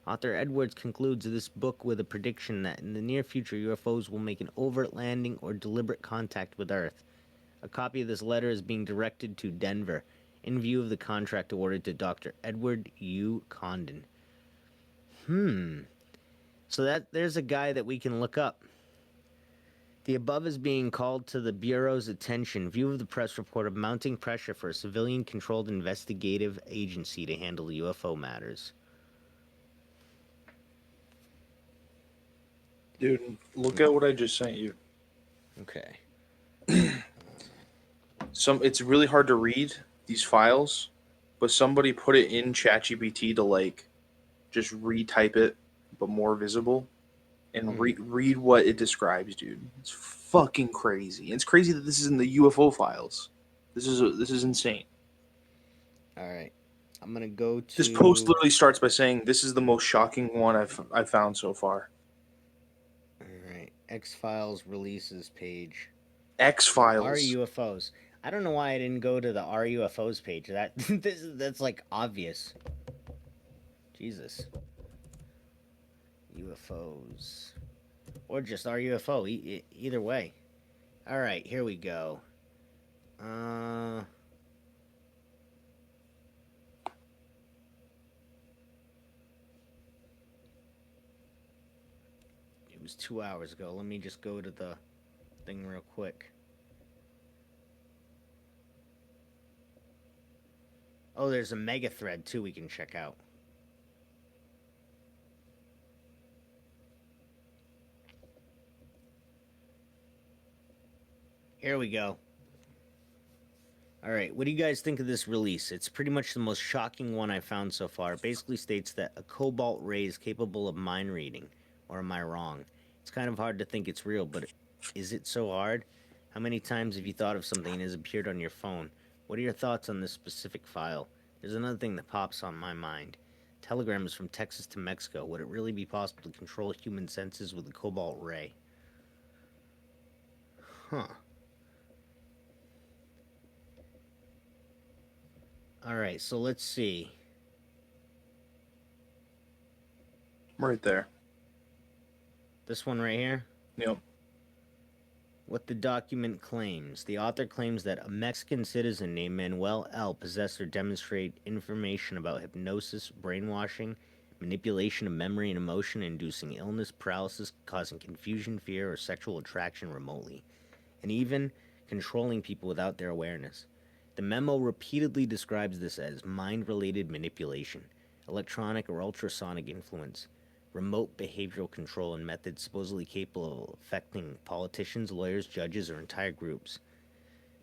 Author Edwards concludes this book with a prediction that in the near future UFOs will make an overt landing or deliberate contact with Earth. A copy of this letter is being directed to Denver in view of the contract awarded to Dr. Edward U. Condon. So there's a guy that we can look up. The above is being called to the Bureau's attention. View of the press report of mounting pressure for a civilian-controlled investigative agency to handle UFO matters. Dude, look at what I just sent you. Okay. It's really hard to read these files, but somebody put it in ChatGPT to just retype it, but more visible, and read what it describes, dude. It's fucking crazy. It's crazy that this is in the UFO files. This is insane. All right. I'm gonna go to This post literally starts by saying, "This is the most shocking one I've found so far." All right, X Files releases page. X Are Files. UFOs? I don't know why I didn't go to the Are UFOs page. That's like obvious. Jesus. UFOs, or just Are UFO. Either way. All right, here we go. It was 2 hours ago. Let me just go to the thing real quick. Oh, there's a mega thread too we can check out. Here we go. All right, what do you guys think of this release? It's pretty much the most shocking one I've found so far. It basically states that a cobalt ray is capable of mind reading. Or am I wrong? It's kind of hard to think it's real, but is it so hard? How many times have you thought of something and it has appeared on your phone? What are your thoughts on this specific file? There's another thing that pops on my mind. Telegrams from Texas to Mexico. Would it really be possible to control human senses with a cobalt ray? Huh. All right, so let's see. Right there. This one right here? Yep. What the document claims. The author claims that a Mexican citizen named Manuel L. possessed or demonstrated information about hypnosis, brainwashing, manipulation of memory and emotion, inducing illness, paralysis, causing confusion, fear, or sexual attraction remotely, and even controlling people without their awareness. The memo repeatedly describes this as mind-related manipulation, electronic or ultrasonic influence, remote behavioral control, and methods supposedly capable of affecting politicians, lawyers, judges, or entire groups.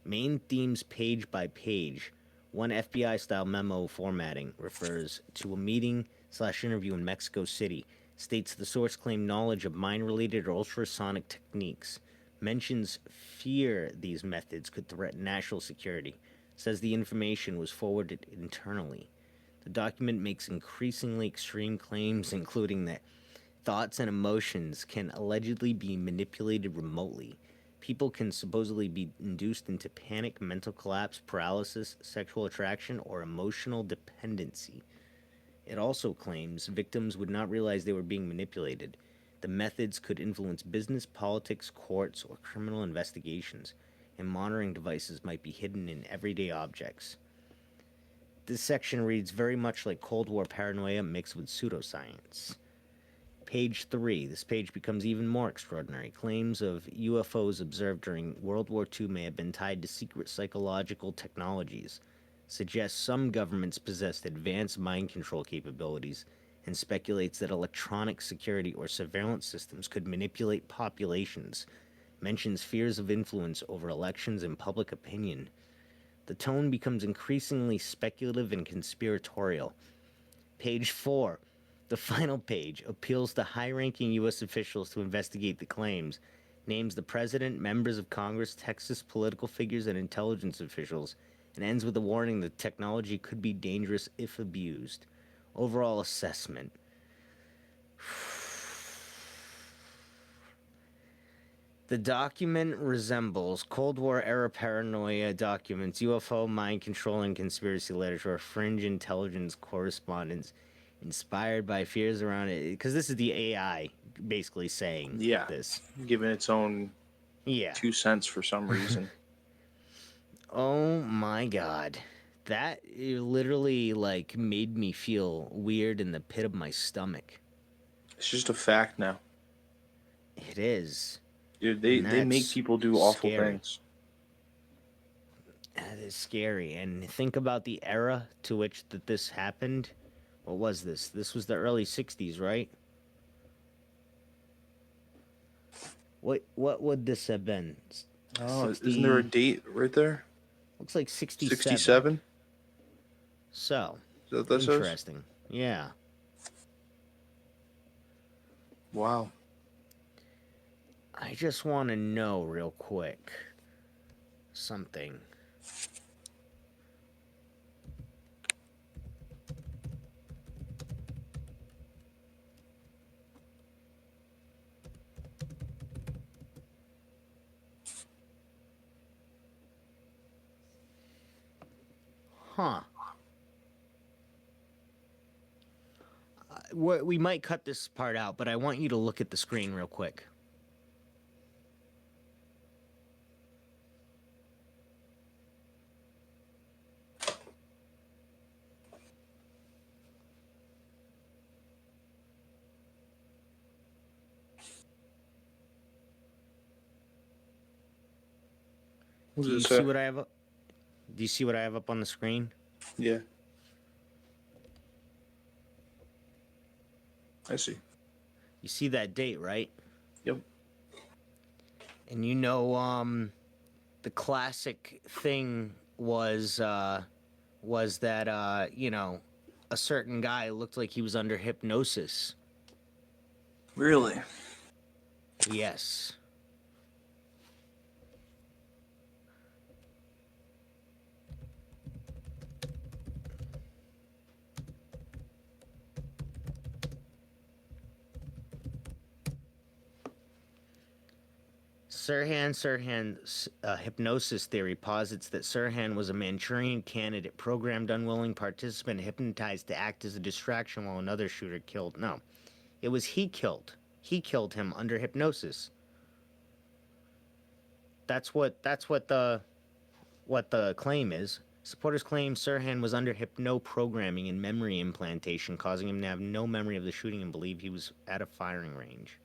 Main themes page by page. One FBI-style memo formatting refers to a meeting/interview in Mexico City, states the source claimed knowledge of mind-related or ultrasonic techniques, mentions fear these methods could threaten national security, says the information was forwarded internally. The document makes increasingly extreme claims, including that thoughts and emotions can allegedly be manipulated remotely. People can supposedly be induced into panic, mental collapse, paralysis, sexual attraction, or emotional dependency. It also claims victims would not realize they were being manipulated. The methods could influence business, politics, courts, or criminal investigations, and monitoring devices might be hidden in everyday objects. This section reads very much like Cold War paranoia mixed with pseudoscience. Page 3. This page becomes even more extraordinary. Claims of UFOs observed during World War II may have been tied to secret psychological technologies. Suggests some governments possessed advanced mind control capabilities, and speculates that electronic security or surveillance systems could manipulate populations. Mentions fears of influence over elections and public opinion. The tone becomes increasingly speculative and conspiratorial. Page 4, the final page, appeals to high-ranking U.S. officials to investigate the claims, names the president, members of Congress, Texas political figures, and intelligence officials, and ends with a warning that technology could be dangerous if abused. Overall assessment. The document resembles Cold War-era paranoia documents, UFO mind-controlling conspiracy literature, fringe intelligence correspondence, inspired by fears around it. Because this is the AI basically saying this. Giving its own 2 cents for some reason. Oh my god. That literally, like, made me feel weird in the pit of my stomach. It's just a fact now. It is. Dude, they make people do awful things. That is scary. And think about the era to which this happened. What was this? This was the early 60s, right? What would this have been? Oh, 60... isn't there a date right there? Looks like 67. 67? So, is that what interesting. Says? Yeah. Wow. I just want to know real quick something. Huh. We might cut this part out, but I want you to look at the screen real quick. What Do does you it see say? what I have up? Do you see what I have up on the screen? Yeah. I see. You see that date, right? Yep. And you know, the classic thing was that you know, a certain guy looked like he was under hypnosis. Really? Yes. Sirhan's hypnosis theory posits that Sirhan was a Manchurian candidate, programmed unwilling participant, hypnotized to act as a distraction while another shooter killed. No, it was he killed. He killed him under hypnosis. That's what the claim is. Supporters claim Sirhan was under hypno-programming and memory implantation, causing him to have no memory of the shooting and believe he was at a firing range.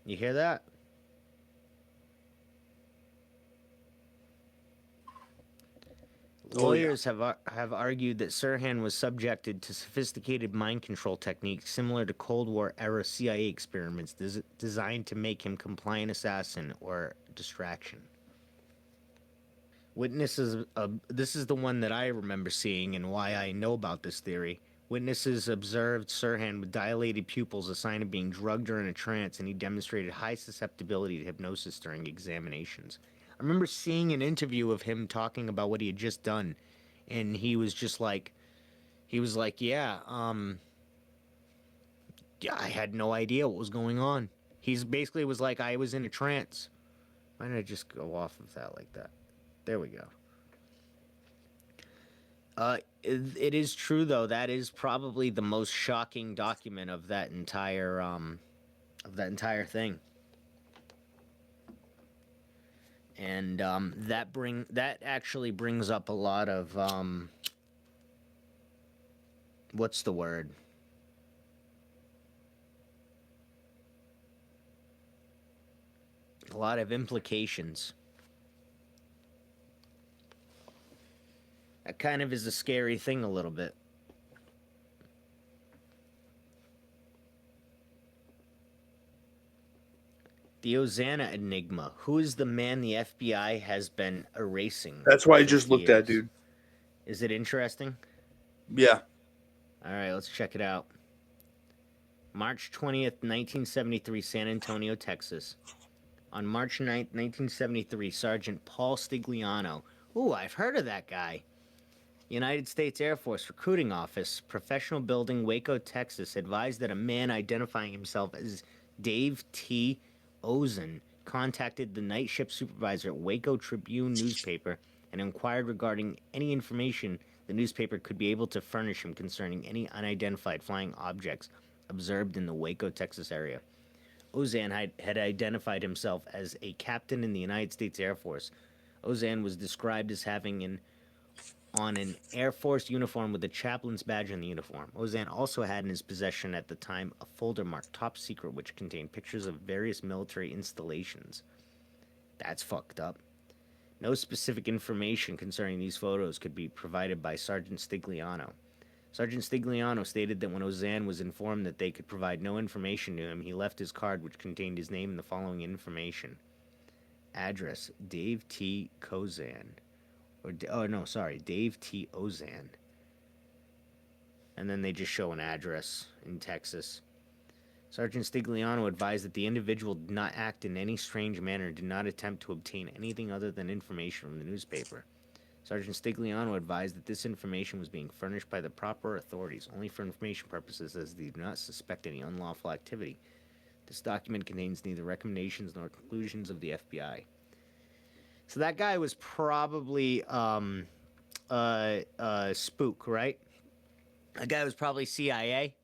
You hear that? Oh, yeah. Lawyers have argued that Sirhan was subjected to sophisticated mind control techniques similar to Cold War era CIA experiments designed to make him compliant assassin or distraction. Witnesses, this is the one that I remember seeing and why I know about this theory. Witnesses observed Sirhan with dilated pupils, a sign of being drugged or in a trance, and he demonstrated high susceptibility to hypnosis during examinations. I remember seeing an interview of him talking about what he had just done, and he was like, yeah, I had no idea what was going on. He's basically was like, I was in a trance. Why did I just go off of that like that? There we go. It is true though. That is probably the most shocking document of that entire thing. And that actually brings up a lot of what's the word? A lot of implications. That kind of is a scary thing a little bit. The Ozana Enigma. Who is the man the FBI has been erasing? That's why I for just 50 looked at, years? dude. Is it interesting? Yeah. All right, let's check it out. March 20th, 1973, San Antonio, Texas. On March 9th, 1973, Sergeant Paul Stigliano. Ooh, I've heard of that guy. United States Air Force Recruiting Office, Professional Building, Waco, Texas, advised that a man identifying himself as Dave T. Ozen contacted the night shift supervisor at Waco Tribune newspaper and inquired regarding any information the newspaper could be able to furnish him concerning any unidentified flying objects observed in the Waco, Texas area. Ozan had identified himself as a captain in the United States Air Force. Ozan was described as having on an Air Force uniform with a chaplain's badge on the uniform. Ozan also had in his possession at the time a folder marked Top Secret, which contained pictures of various military installations. That's fucked up. No specific information concerning these photos could be provided by Sergeant Stigliano. Sergeant Stigliano stated that when Ozan was informed that they could provide no information to him, he left his card which contained his name and the following information. Address, Dave T. Kozan. Dave T. Ozan. And then they just show an address in Texas. Sergeant Stigliano advised that the individual did not act in any strange manner and did not attempt to obtain anything other than information from the newspaper. Sergeant Stigliano advised that this information was being furnished by the proper authorities only for information purposes, as they do not suspect any unlawful activity. This document contains neither recommendations nor conclusions of the FBI. So that guy was probably Spook, right? That guy was probably CIA.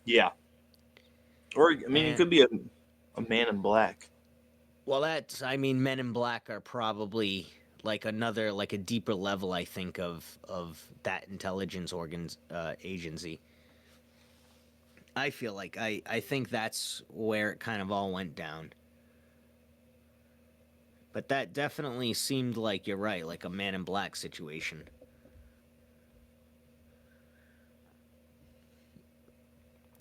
Yeah. Or I mean, it And could be a man in black. well, that's I mean, Men in Black are probably like another like a deeper level, I think, of that intelligence organs agency. I feel like I think that's where it kind of all went down. But that definitely seemed like you're right, like a Man in Black situation.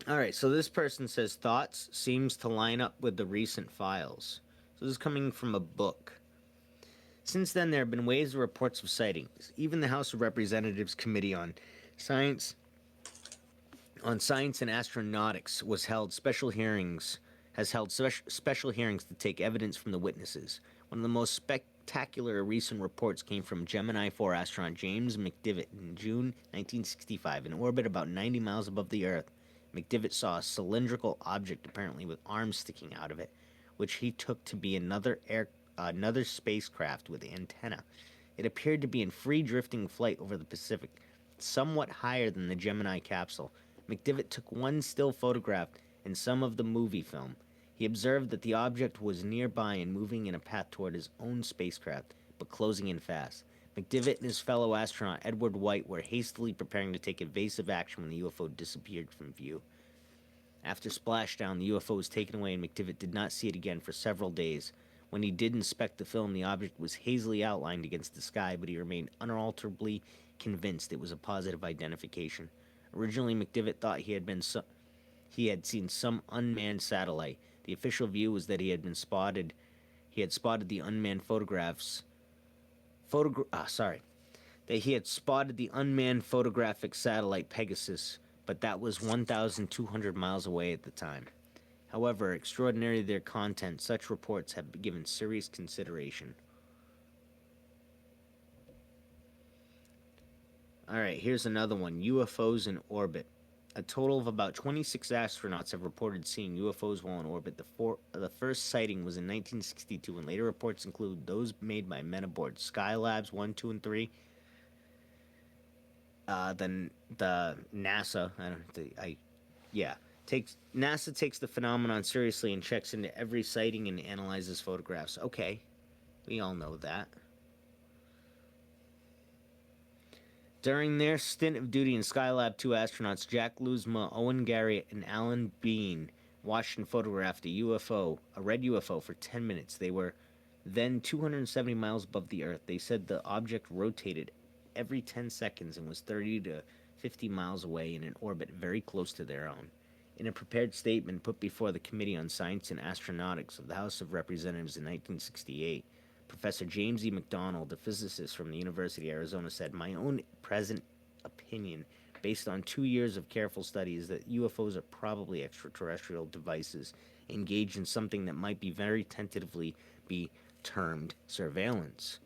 All right, so this person says thoughts seems to line up with the recent files. So this is coming from a book. Since then, there have been waves of reports of sightings. Even the House of Representatives Committee Science Science and Astronautics has held special hearings to take evidence from the witnesses. One of the most spectacular recent reports came from Gemini 4 astronaut James McDivitt in June 1965. In orbit about 90 miles above the Earth, McDivitt saw a cylindrical object apparently with arms sticking out of it, which he took to be another spacecraft with antenna. It appeared to be in free drifting flight over the Pacific, somewhat higher than the Gemini capsule. McDivitt took one still photograph and some of the movie film. He observed that the object was nearby and moving in a path toward his own spacecraft, but closing in fast. McDivitt and his fellow astronaut Edward White were hastily preparing to take evasive action when the UFO disappeared from view. After splashdown, the UFO was taken away and McDivitt did not see it again for several days. When he did inspect the film, the object was hazily outlined against the sky, but he remained unalterably convinced it was a positive identification. Originally, McDivitt thought he had seen some unmanned satellite. The official view was that he had spotted the unmanned that he had spotted the unmanned photographic satellite Pegasus, but that was 1,200 miles away at the time. However, extraordinary their content, such reports have been given serious consideration. Alright, here's another one. UFOs in orbit. A total of about 26 astronauts have reported seeing UFOs while in orbit. The first sighting was in 1962, and later reports include those made by men aboard Skylab's 1, 2, and 3. Then the NASA, NASA takes the phenomenon seriously and checks into every sighting and analyzes photographs. Okay, we all know that. During their stint of duty in Skylab, 2 astronauts, Jack Luzma, Owen Garriott, and Alan Bean, watched and photographed a red UFO, for 10 minutes. They were then 270 miles above the Earth. They said the object rotated every 10 seconds and was 30 to 50 miles away in an orbit very close to their own. In a prepared statement put before the Committee on Science and Astronautics of the House of Representatives in 1968, Professor James E. McDonald, a physicist from the University of Arizona, said, "My own present opinion, based on 2 years of careful study, is that UFOs are probably extraterrestrial devices engaged in something that might be very tentatively be termed surveillance."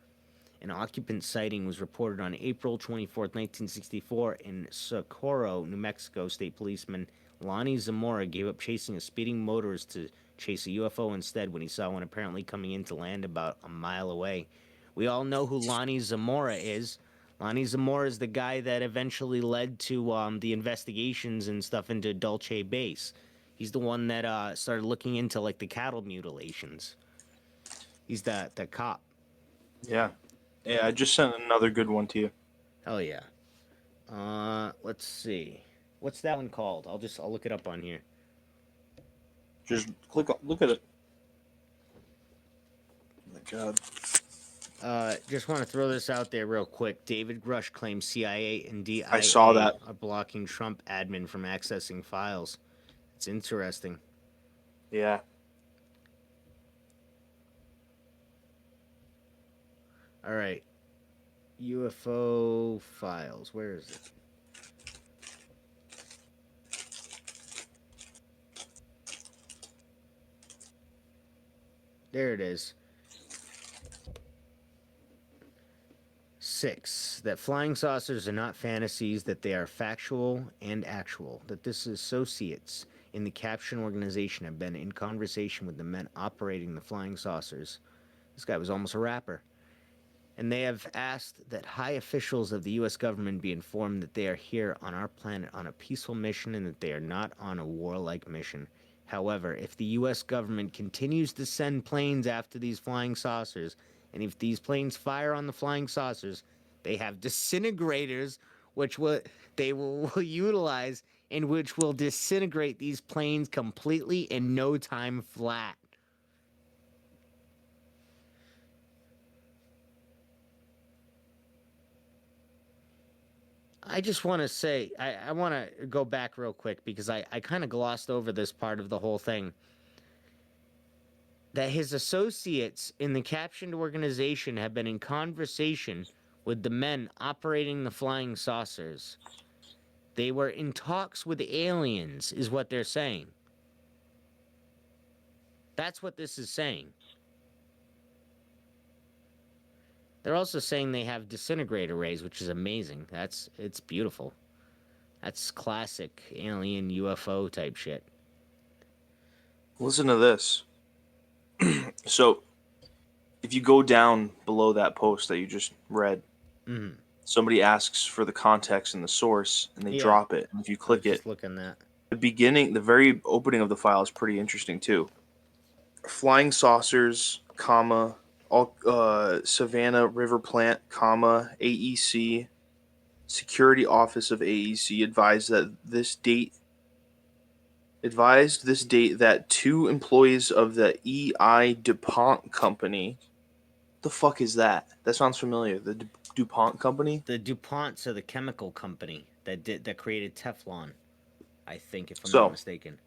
An occupant sighting was reported on April 24, 1964, in Socorro, New Mexico. State policeman Lonnie Zamora gave up chasing a speeding motorist to chase a UFO instead when he saw one apparently coming in to land about a mile away. We all know who Lonnie Zamora is. Lonnie Zamora is the guy that eventually led to the investigations and stuff into Dulce Base. He's the one that started looking into like the cattle mutilations. He's the cop. Yeah. Yeah, I just sent another good one to you. Hell yeah. Let's see. What's that one called? I'll look it up on here. Just look at it. Oh my God. Just want to throw this out there real quick. David Grush claims CIA and DIA I saw that. are blocking Trump admin from accessing files. It's interesting. Yeah. All right. UFO files. Where is it? There it is. 6. That flying saucers are not fantasies, that they are factual and actual. That this associates in the caption organization have been in conversation with the men operating the flying saucers. This guy was almost a rapper. And they have asked that high officials of the U.S. government be informed that they are here on our planet on a peaceful mission and that they are not on a warlike mission. However, if the U.S. government continues to send planes after these flying saucers, and if these planes fire on the flying saucers, they have disintegrators which they will utilize and which will disintegrate these planes completely in no time flat. I just want to say, I want to go back real quick because I kind of glossed over this part of the whole thing. That his associates in the captioned organization have been in conversation with the men operating the flying saucers. They were in talks with aliens, is what they're saying. That's what this is saying. They're also saying they have disintegrator rays, which is amazing. It's beautiful. That's classic alien UFO type shit. Listen to this. So, if you go down below that post that you just read, somebody asks for the context and the source, and they drop it. And if you click it, look on that. the very opening of the file is pretty interesting too. Flying saucers, comma, all Savannah River Plant, comma, AEC, Security Office of AEC advised this date that 2 employees of the E.I. DuPont Company. The fuck is that? That sounds familiar. The DuPont Company? The DuPonts are the chemical company that created Teflon, I think, if I'm So, not mistaken.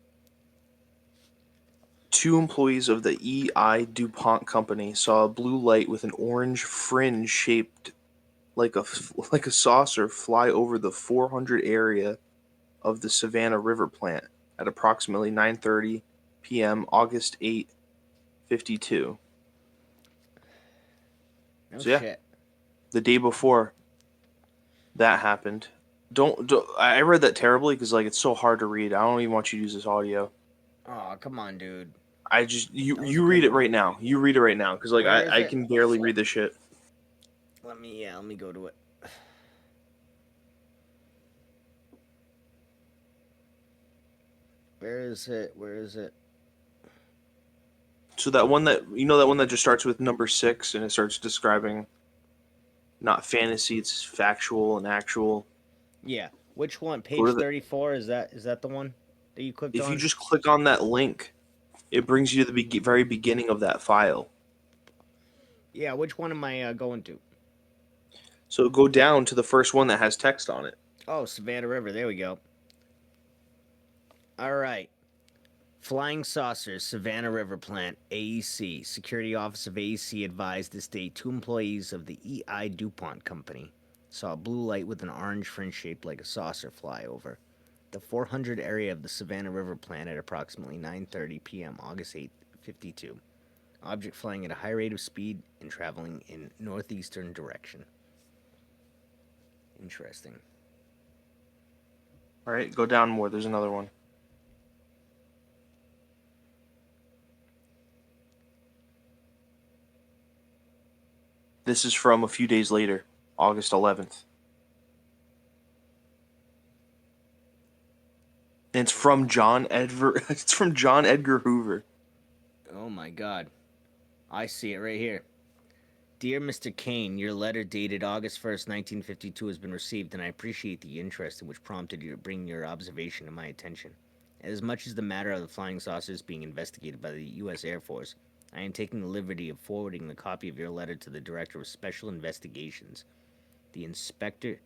2 employees of the E.I. DuPont Company saw a blue light with an orange fringe shaped like a saucer fly over the 400 area of the Savannah River Plant at approximately 9:30 p.m. August 8, 52. No So yeah, shit. the day before that happened. Don't I read that terribly because like it's so hard to read. I don't even want you to use this audio. Oh, come on, dude. I just That was you a read good it right now. You read it right now because like Where is I it? can barely read this shit. Let me go to it. Where is it? Where is it? So that one that just starts with number 6 and it starts describing not fantasy, it's factual and actual. Yeah. Which one? Go to Page the- 34? Is that the one that you clicked If on? you just click on that link, it brings you to the very beginning of that file. Yeah, which one am I going to? So go down to the first one that has text on it. Oh, Savannah River. There we go. All right. Flying Saucers, Savannah River Plant, AEC. Security Office of AEC advised this day 2 employees of the E.I. DuPont Company saw a blue light with an orange fringe shaped like a saucer fly over the 400 area of the Savannah River Plant at approximately 9:30 p.m. August 8, 52. Object flying at a high rate of speed and traveling in northeastern direction. Interesting. All right, go down more. There's another one. This is from a few days later, August 11th. And it's from it's from John Edgar Hoover. Oh my god. I see it right here. Dear Mr. Kane, your letter dated August 1st, 1952 has been received, and I appreciate the interest in which prompted you to bring your observation to my attention. As much as the matter of the flying saucers being investigated by the U.S. Air Force, I am taking the liberty of forwarding the copy of your letter to the Director of Special Investigations. The inspector...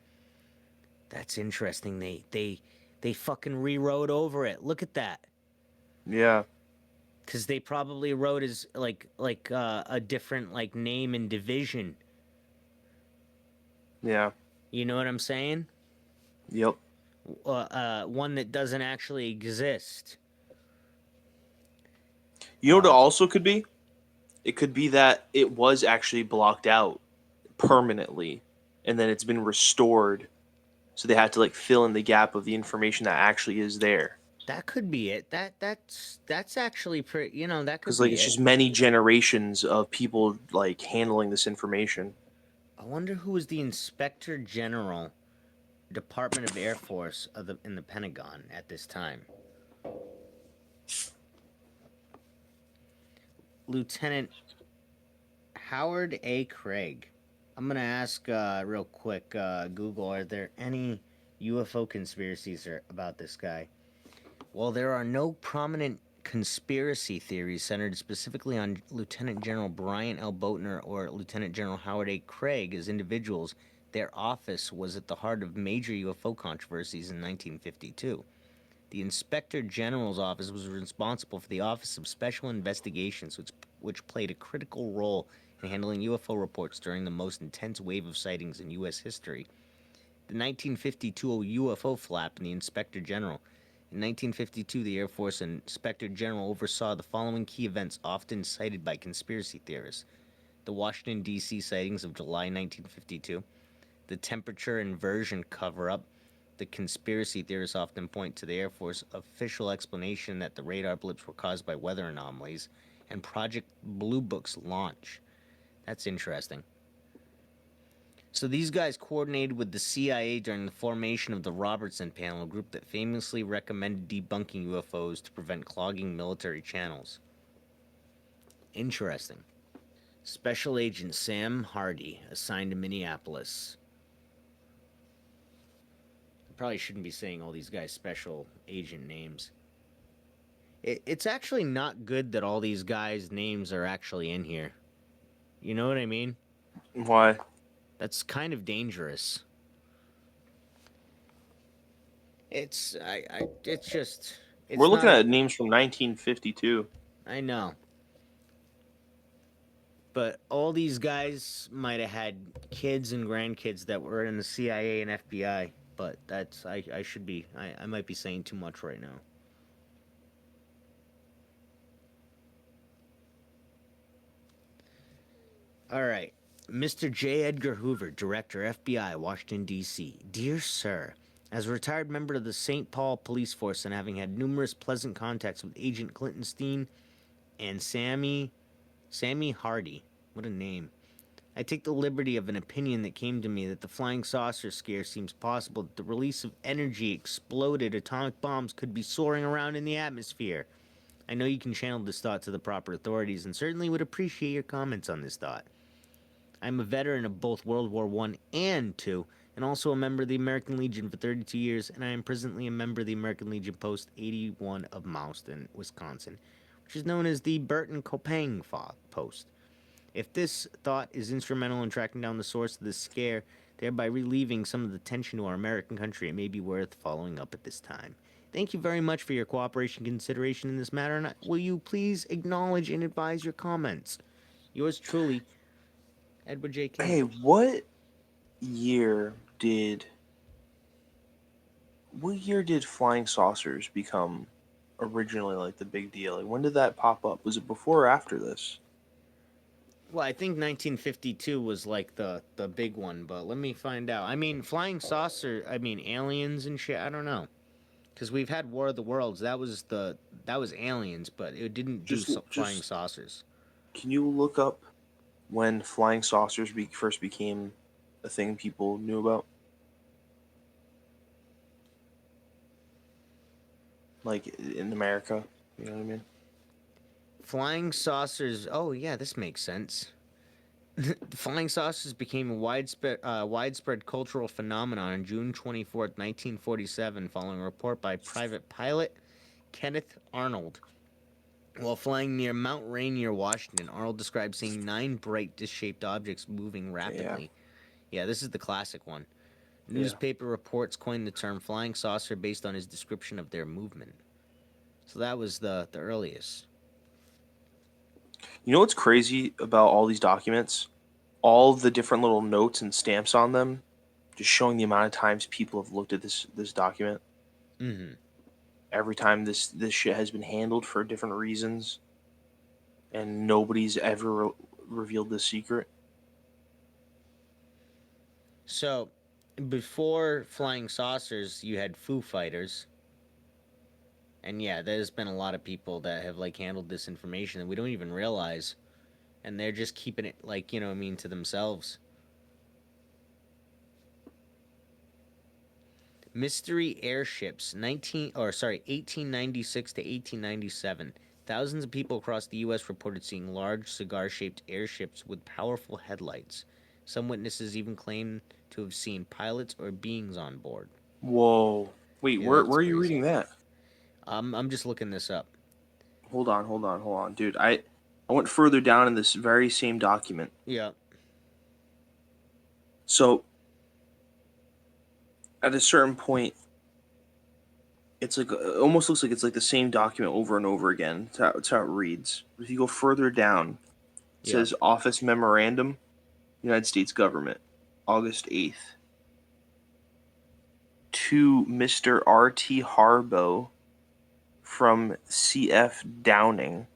That's interesting. They fucking rewrote over it. Look at that. Yeah. Because they probably wrote as a different like name and division. Yeah. You know what I'm saying? Yep. One that doesn't actually exist. You know what it also could be? It could be that it was actually blocked out permanently, and then it's been restored. So they had to like fill in the gap of the information that actually is there. That could be it. That's actually pretty. You know, that could Because like be it's it. just many generations of people like handling this information. I wonder who was the Inspector General, Department of Air Force of in the Pentagon at this time. Lieutenant Howard A. Craig. I'm gonna ask real quick, Google, are there any UFO conspiracies about this guy? Well, there are no prominent conspiracy theories centered specifically on Lieutenant General Brian L. Boatner or Lieutenant General Howard A. Craig as individuals. Their office was at the heart of major UFO controversies in 1952. The Inspector General's office was responsible for the Office of Special Investigations, which played a critical role in handling UFO reports during the most intense wave of sightings in U.S. history. The 1952 UFO flap in the Inspector General. In 1952, the Air Force Inspector General oversaw the following key events often cited by conspiracy theorists: the Washington, D.C. sightings of July 1952, the temperature inversion cover up. The conspiracy theorists often point to the Air Force official explanation that the radar blips were caused by weather anomalies, and Project Blue Book's launch. That's interesting. So these guys coordinated with the CIA during the formation of the Robertson Panel, a group that famously recommended debunking UFOs to prevent clogging military channels. Interesting. Special Agent Sam Hardy, assigned to Minneapolis. I probably shouldn't be saying all these guys' special agent names. It's actually not good that all these guys' names are actually in here. You know what I mean? Why? That's kind of dangerous. It's just, We're it's looking not. at names from 1952. I know. But all these guys might have had kids and grandkids that were in the CIA and FBI. But that's, I should be, I might be saying too much right now. All right. Mr. J. Edgar Hoover, Director, FBI, Washington, D.C. Dear Sir, as a retired member of the St. Paul Police Force and having had numerous pleasant contacts with Agent Clinton Steen and Sammy Hardy, what a name, I take the liberty of an opinion that came to me that the flying saucer scare seems possible, that the release of energy exploded atomic bombs could be soaring around in the atmosphere. I know you can channel this thought to the proper authorities and certainly would appreciate your comments on this thought. I'm a veteran of both World War I and II, and also a member of the American Legion for 32 years, and I am presently a member of the American Legion Post 81 of Mauston, Wisconsin, which is known as the Burton Copang Post. If this thought is instrumental in tracking down the source of this scare, thereby relieving some of the tension to our American country, it may be worth following up at this time. Thank you very much for your cooperation and consideration in this matter, and will you please acknowledge and advise your comments? Yours truly, Edward J. King. Hey, year did what year did flying saucers become originally like the big deal? Like, when did that pop up? Was it before or after this? Well, I think 1952 was like the big one, but let me find out. I mean, flying saucer, I mean aliens and shit, I don't know. Cuz we've had War of the Worlds. That was aliens, but it didn't do flying saucers. Can you look up when flying saucers first became a thing people knew about? Like in America, you know what I mean? Flying saucers. Oh yeah, this makes sense. Flying saucers became a widespread cultural phenomenon on June 24th, 1947, following a report by private pilot Kenneth Arnold. While flying near Mount Rainier, Washington, Arnold described seeing 9 bright disc-shaped objects moving rapidly. Yeah, this is the classic one. Newspaper reports coined the term flying saucer based on his description of their movement. So that was the earliest. You know what's crazy about all these documents? All the different little notes and stamps on them, just showing the amount of times people have looked at this document. Mm-hmm. Every time this shit has been handled for different reasons, and nobody's ever revealed this secret. So, before flying saucers, you had Foo Fighters. And yeah, there's been a lot of people that have like handled this information that we don't even realize, and they're just keeping it like, what I mean, to themselves. Mystery airships, 1896 to 1897. Thousands of people across the U.S. reported seeing large cigar-shaped airships with powerful headlights. Some witnesses even claim to have seen pilots or beings on board. Whoa. Wait, Yeah, where that's are you crazy. reading that? I'm just looking this up. Hold on, dude. I went further down in this very same document. Yeah. So at a certain point, it's like it almost looks like it's like the same document over and over again. That's how it reads. If you go further down, it Yeah. says Office Memorandum, United States Government, August 8th. To Mr. R.T. Harbo from C.F. Downing.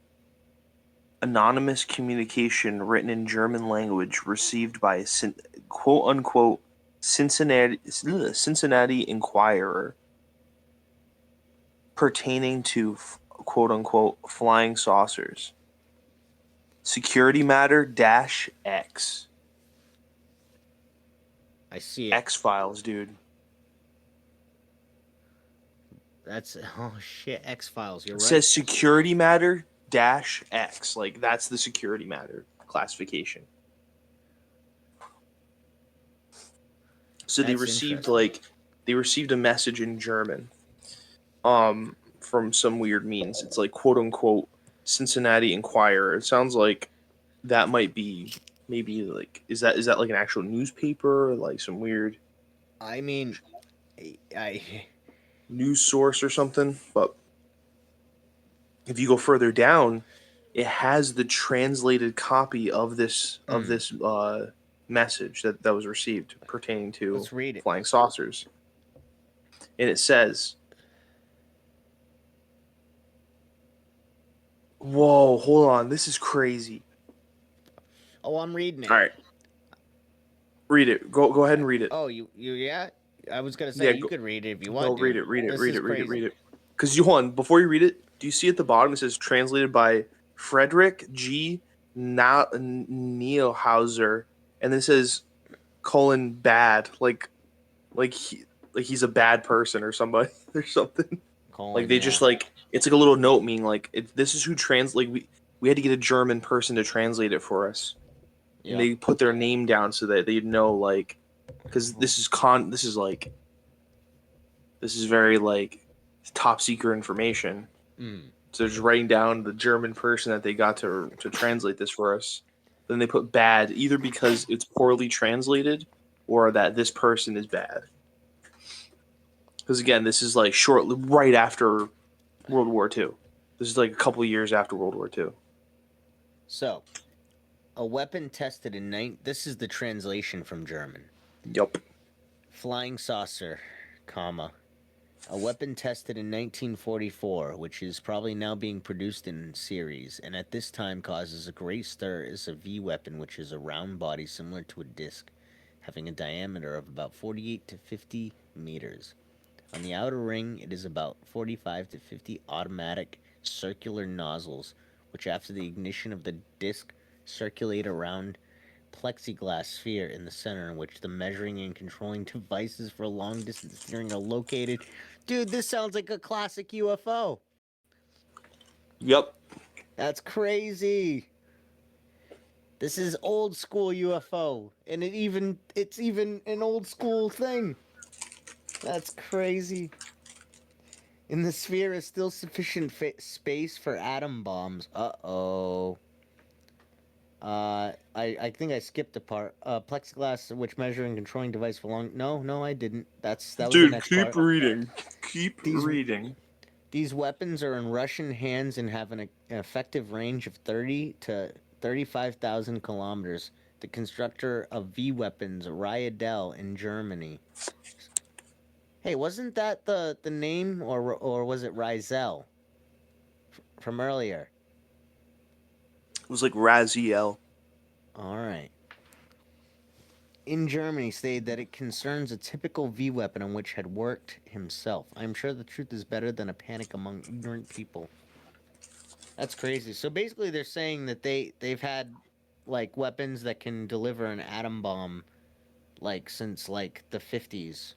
Anonymous communication written in German language received by a quote unquote Cincinnati Inquirer pertaining to quote unquote flying saucers. Security matter dash X. I see it. X Files, dude. That's oh shit, X-Files. You're It right. says security matter dash X. Like that's the security matter classification. So That's interesting. they received a message in German from some weird means. It's like quote unquote Cincinnati Inquirer. It sounds like that might be maybe like is that like an actual newspaper or like some weird I mean, I news source or something. But if you go further down, it has the translated copy of this message that was received pertaining to let's read it. flying saucers, and it says, "Whoa, hold on, this is crazy." Oh, I'm reading it. All right, read it. Go ahead and read it. Oh, you yeah. I was gonna say Yeah, you go, could read it if you no, want. read Dude. it, read it, This read is it, read it, crazy. read it. Because you hold on, before you read it, do you see at the bottom it says translated by Frederick G. Nielhauser, and then it says colon bad, like he's a bad person or somebody or something. Like Colin, they yeah. just like it's like a little note meaning like this is who translate. We had to get a German person to translate it for us, and Yeah. they put their name down so that they'd know like because this is very like top secret information. Mm. So they're just writing down the German person that they got to translate this for us. Then they put bad either because it's poorly translated or that this person is bad. Because again, this is like shortly right after World War II. This is like a couple of years after World War II. So, a weapon tested in This is the translation from German. Yup. Flying saucer, comma. A weapon tested in 1944, which is probably now being produced in series, and at this time causes a great stir, is a V weapon, which is a round body similar to a disc, having a diameter of about 48 to 50 meters. On the outer ring, it is about 45 to 50 automatic circular nozzles, which, after the ignition of the disc, circulate around plexiglass sphere in the center in which the measuring and controlling devices for long distance steering are located. Dude, this sounds like a classic UFO. Yup. That's crazy. This is old school UFO, and it's even an old school thing. That's crazy. In the sphere is still sufficient space for atom bombs. Uh-oh. I think I skipped a part. Plexiglass, which measuring and controlling device for long. No, I didn't. That was the Dude, next keep part. reading. Keep reading. These weapons are in Russian hands and have an effective range of 30 to 35,000 kilometers. The constructor of V weapons, Ryadel, in Germany. Hey, wasn't that the name, or was it Rizel from earlier? It was like Raziel. All right. in Germany stated that it concerns a typical V weapon on which had worked himself. I'm sure the truth is better than a panic among ignorant people. That's crazy. So basically, they're saying that they've had like weapons that can deliver an atom bomb, like since like the 50s.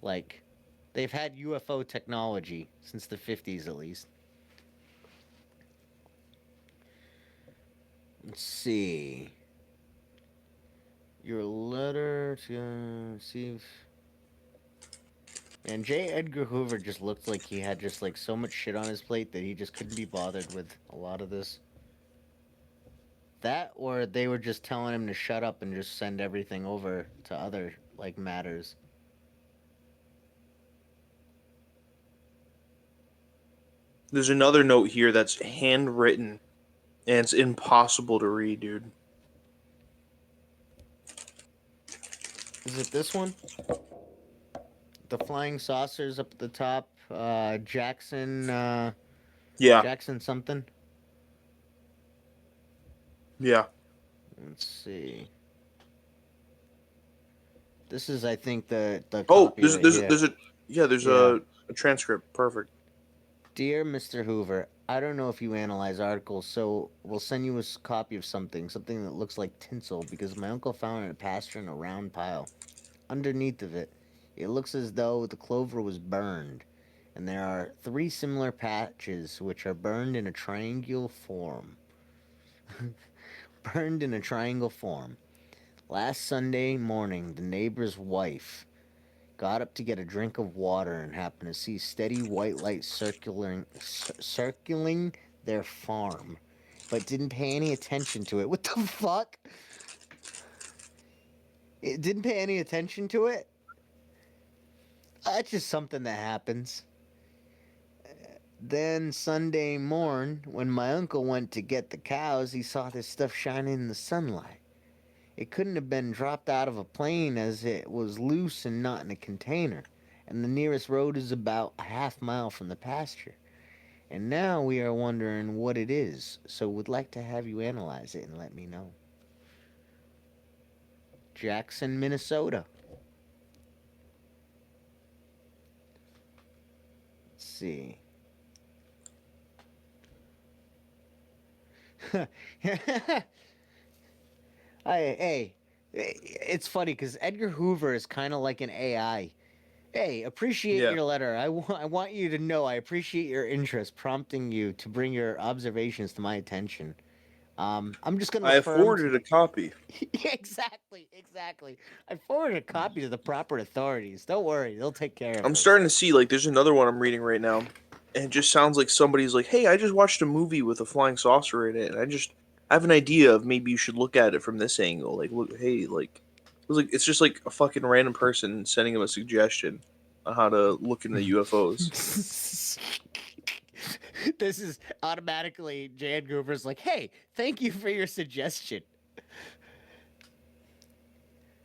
Like, they've had UFO technology since the 50s at least. Let's see. Your letter to receive. And J. Edgar Hoover just looked like he had just like so much shit on his plate that he just couldn't be bothered with a lot of this. That, or they were just telling him to shut up and just send everything over to other like matters. There's another note here that's handwritten, and it's impossible to read, dude. Is it this one? The flying saucers up at the top. Jackson. Yeah, Jackson something. yeah. Let's see. This is, I think, the Oh, copy there's right there's here. there's a yeah, there's Yeah. a transcript. Perfect. Dear Mr. Hoover, I don't know if you analyze articles, so we'll send you a copy of something that looks like tinsel, because my uncle found it in a pasture in a round pile. Underneath of it, it looks as though the clover was burned, and there are 3 similar patches which are burned in a triangular form. Burned in a triangle form. Last Sunday morning, the neighbor's wife got up to get a drink of water and happened to see steady white light circling their farm, but didn't pay any attention to it. What the fuck? It didn't pay any attention to it? That's just something that happens. Then Sunday morn, when my uncle went to get the cows, he saw this stuff shining in the sunlight. It couldn't have been dropped out of a plane, as it was loose and not in a container, and the nearest road is about a half-mile from the pasture. And now we are wondering what it is, so would like to have you analyze it and let me know. Jackson, Minnesota. Let's see. Hey, it's funny because Edgar Hoover is kind of like an AI. Hey, appreciate Yeah. your letter. I want you to know I appreciate your interest, prompting you to bring your observations to my attention. I'm just gonna I have affirm. forwarded a copy. Yeah, exactly. I forwarded a copy to the proper authorities. Don't worry, they'll take care of I'm it. starting to see, like, there's another one I'm reading right now, and it just sounds like somebody's like, "Hey, I just watched a movie with a flying saucer in it, and I have an idea of maybe you should look at it from this angle. Like, look, hey, like, it's just like a fucking random person sending him a suggestion on how to look into UFOs. This is automatically Jan Goover's like, hey, thank you for your suggestion.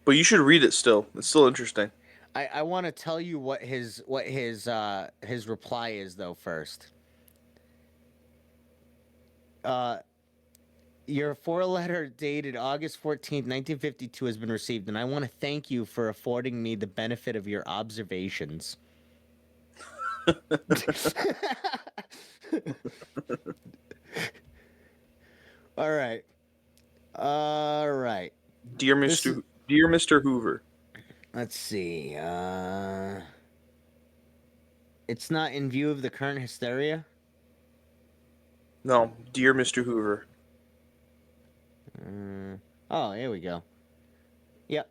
But you should read it still. It's still interesting. I want to tell you what his reply is though first. Your 4-letter dated August 14th, 1952 has been received, and I want to thank you for affording me the benefit of your observations. All right. All right. Dear Mr. Hoover. Let's see. It's not in view of the current hysteria? No, dear Mr. Hoover. Oh, here we go. Yep.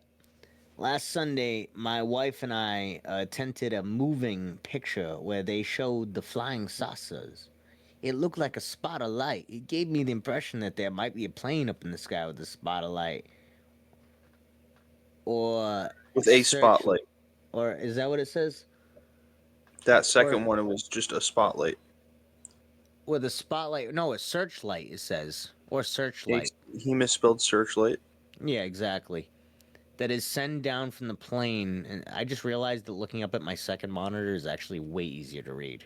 Last Sunday, my wife and I attended a moving picture where they showed the flying saucers. It looked like a spot of light. It gave me the impression that there might be a plane up in the sky with a spot of light. Or With a spotlight. Or is that what it says? That second one, it was just a spotlight. With a spotlight. No, a searchlight, it says. Or searchlight. He misspelled searchlight. Yeah, exactly. That is sent down from the plane. And I just realized that looking up at my second monitor is actually way easier to read.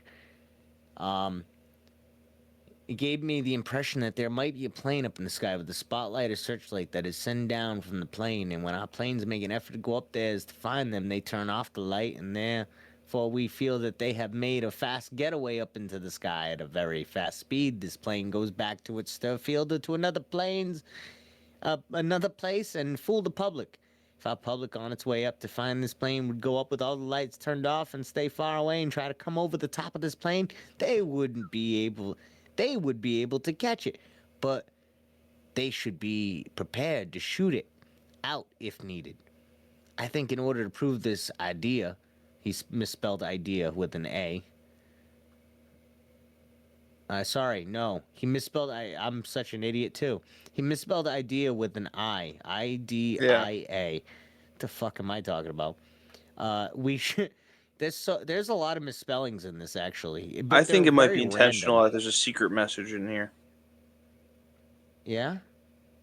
It gave me the impression that there might be a plane up in the sky with a spotlight or searchlight that is sent down from the plane, and when our planes make an effort to go up there to find them, they turn off the light, and therefore we feel that they have made a fast getaway up into the sky at a very fast speed. This plane goes back to its field or to another place, and fool the public. If our public on its way up to find this plane would go up with all the lights turned off and stay far away and try to come over the top of this plane, they wouldn't be able. They would be able to catch it, but they should be prepared to shoot it out if needed. I think in order to prove this idea, he's misspelled idea with an A. Sorry, no. He misspelled I'm such an idiot too. He misspelled idea with an I. IDIA. The fuck am I talking about? We should there's a lot of misspellings in this actually. But I think they're it might very be intentional random. that there's a secret message in here. Yeah?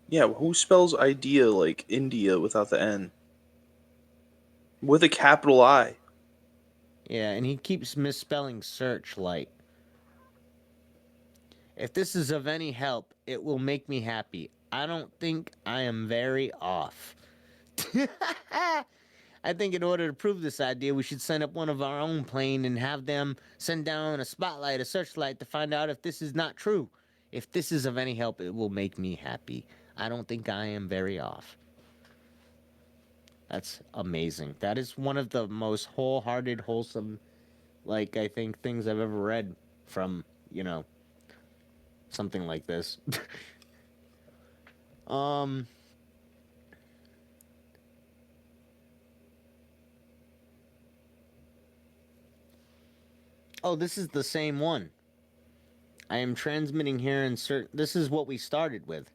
Yeah, who spells idea like India without the N? With a capital I. Yeah, and he keeps misspelling searchlight. If this is of any help, it will make me happy. I don't think I am very off. I think in order to prove this idea, we should send up one of our own plane and have them send down a spotlight, a searchlight to find out if this is not true. If this is of any help, it will make me happy. I don't think I am very off. That's amazing. That is one of the most wholehearted, wholesome, like, I think, things I've ever read from, something like this. um... Oh, this is the same one. I am transmitting here this is what we started with.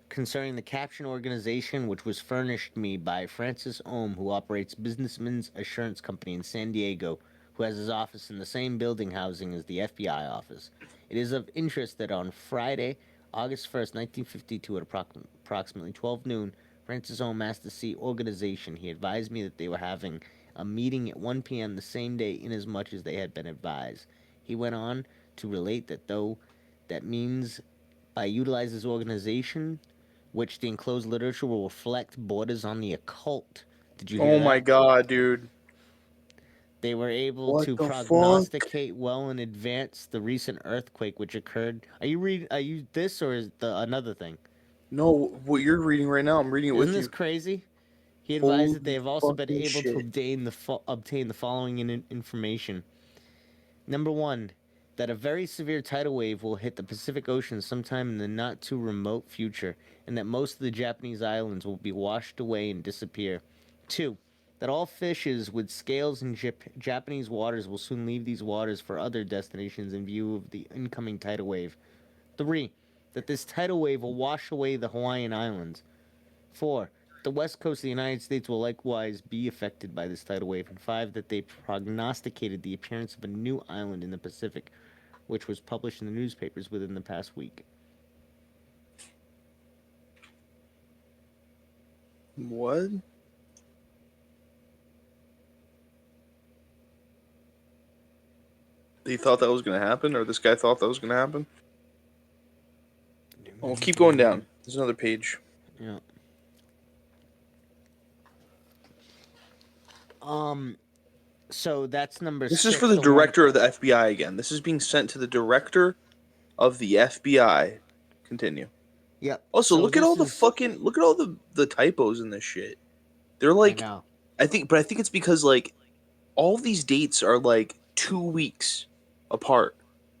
Concerning the caption organization, which was furnished me by Francis Ohm, who operates Businessman's Assurance Company in San Diego, who has his office in the same building housing as the FBI office. It is of interest that on Friday, August 1st, 1952, at approximately 12 noon, Francis Ohm asked to see organization. He advised me that they were having a meeting at 1 p.m. the same day, inasmuch as they had been advised. He went on to relate that though that means by utilize this organization, which the enclosed literature will reflect borders on the occult. Did you hear Oh that? my god, dude. They were able What to the prognosticate well in advance the recent earthquake which occurred. Are you this or is the another thing? No, what you're reading right now, I'm reading it Isn't with this you. crazy? He advised that they Holy have also been fucking able to shit. obtain the following information. Number one, that a very severe tidal wave will hit the Pacific Ocean sometime in the not too remote future, and that most of the Japanese islands will be washed away and disappear. 2. That all fishes with scales in Japanese waters will soon leave these waters for other destinations in view of the incoming tidal wave. 3. That this tidal wave will wash away the Hawaiian Islands. 4. The west coast of the United States will likewise be affected by this tidal wave. And 5. That they prognosticated the appearance of a new island in the Pacific, which was published in the newspapers within the past week. What? They thought that was going to happen, or this guy thought that was going to happen? Oh, keep going down. There's another page. Yeah. So that's number This 6. is for the director of the FBI again. This is being sent to the director of the FBI. Continue. Yep. Also, So look at all the this is- look at all the typos in this shit. They're like, I know. I think it's because like all of these dates are like 2 weeks apart.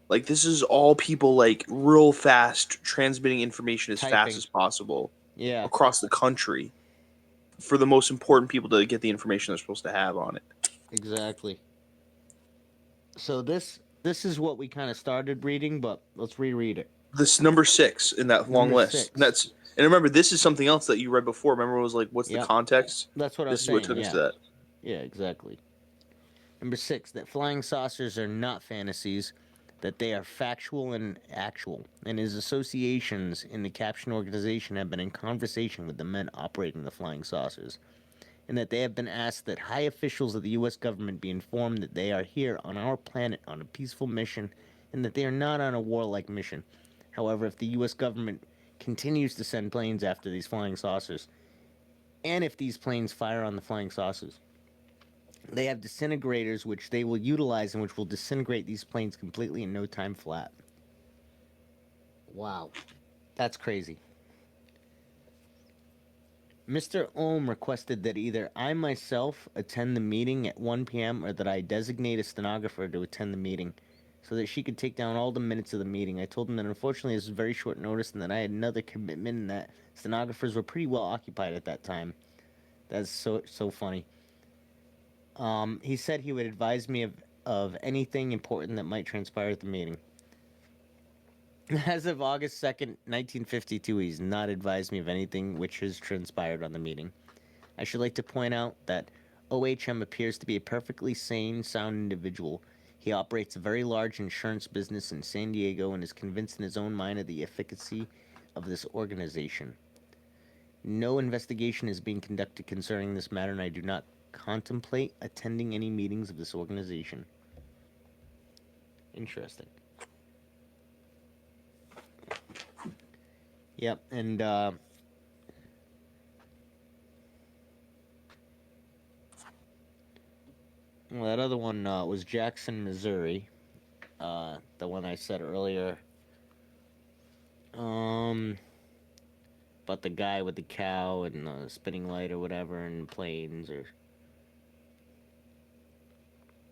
Like this is all people like real fast transmitting information as Typing. fast as possible Yeah. across the country for the most important people to get the information they're supposed to have on it. Exactly. So this is what we kind of started reading, but let's reread it. This number 6 in that long Number list. 6. And remember, this is something else that you read before. Remember, it was like, what's the Yep. context? That's what I was This is saying. what took us to that. Yeah, exactly. Number 6, that flying saucers are not fantasies, that they are factual and actual, and his associations in the caption organization have been in conversation with the men operating the flying saucers, and that they have been asked that high officials of the U.S. government be informed that they are here on our planet on a peaceful mission and that they are not on a warlike mission. However, if the U.S. government continues to send planes after these flying saucers, and if these planes fire on the flying saucers, they have disintegrators which they will utilize and which will disintegrate these planes completely in no time flat. Wow. That's crazy. Mr. Ohm requested that either I myself attend the meeting at 1 p.m. or that I designate a stenographer to attend the meeting so that she could take down all the minutes of the meeting. I told him that unfortunately this was very short notice and that I had another commitment and that stenographers were pretty well occupied at that time. That's so funny. He said he would advise me of anything important that might transpire at the meeting. As of August 2nd, 1952, he's not advised me of anything which has transpired on the meeting. I should like to point out that OHM appears to be a perfectly sane, sound individual. He operates a very large insurance business in San Diego and is convinced in his own mind of the efficacy of this organization. No investigation is being conducted concerning this matter, and I do not contemplate attending any meetings of this organization. Interesting. Yep, and well, that other one was Jackson, Missouri. The one I said earlier. About the guy with the cow and the spinning light or whatever, and planes or.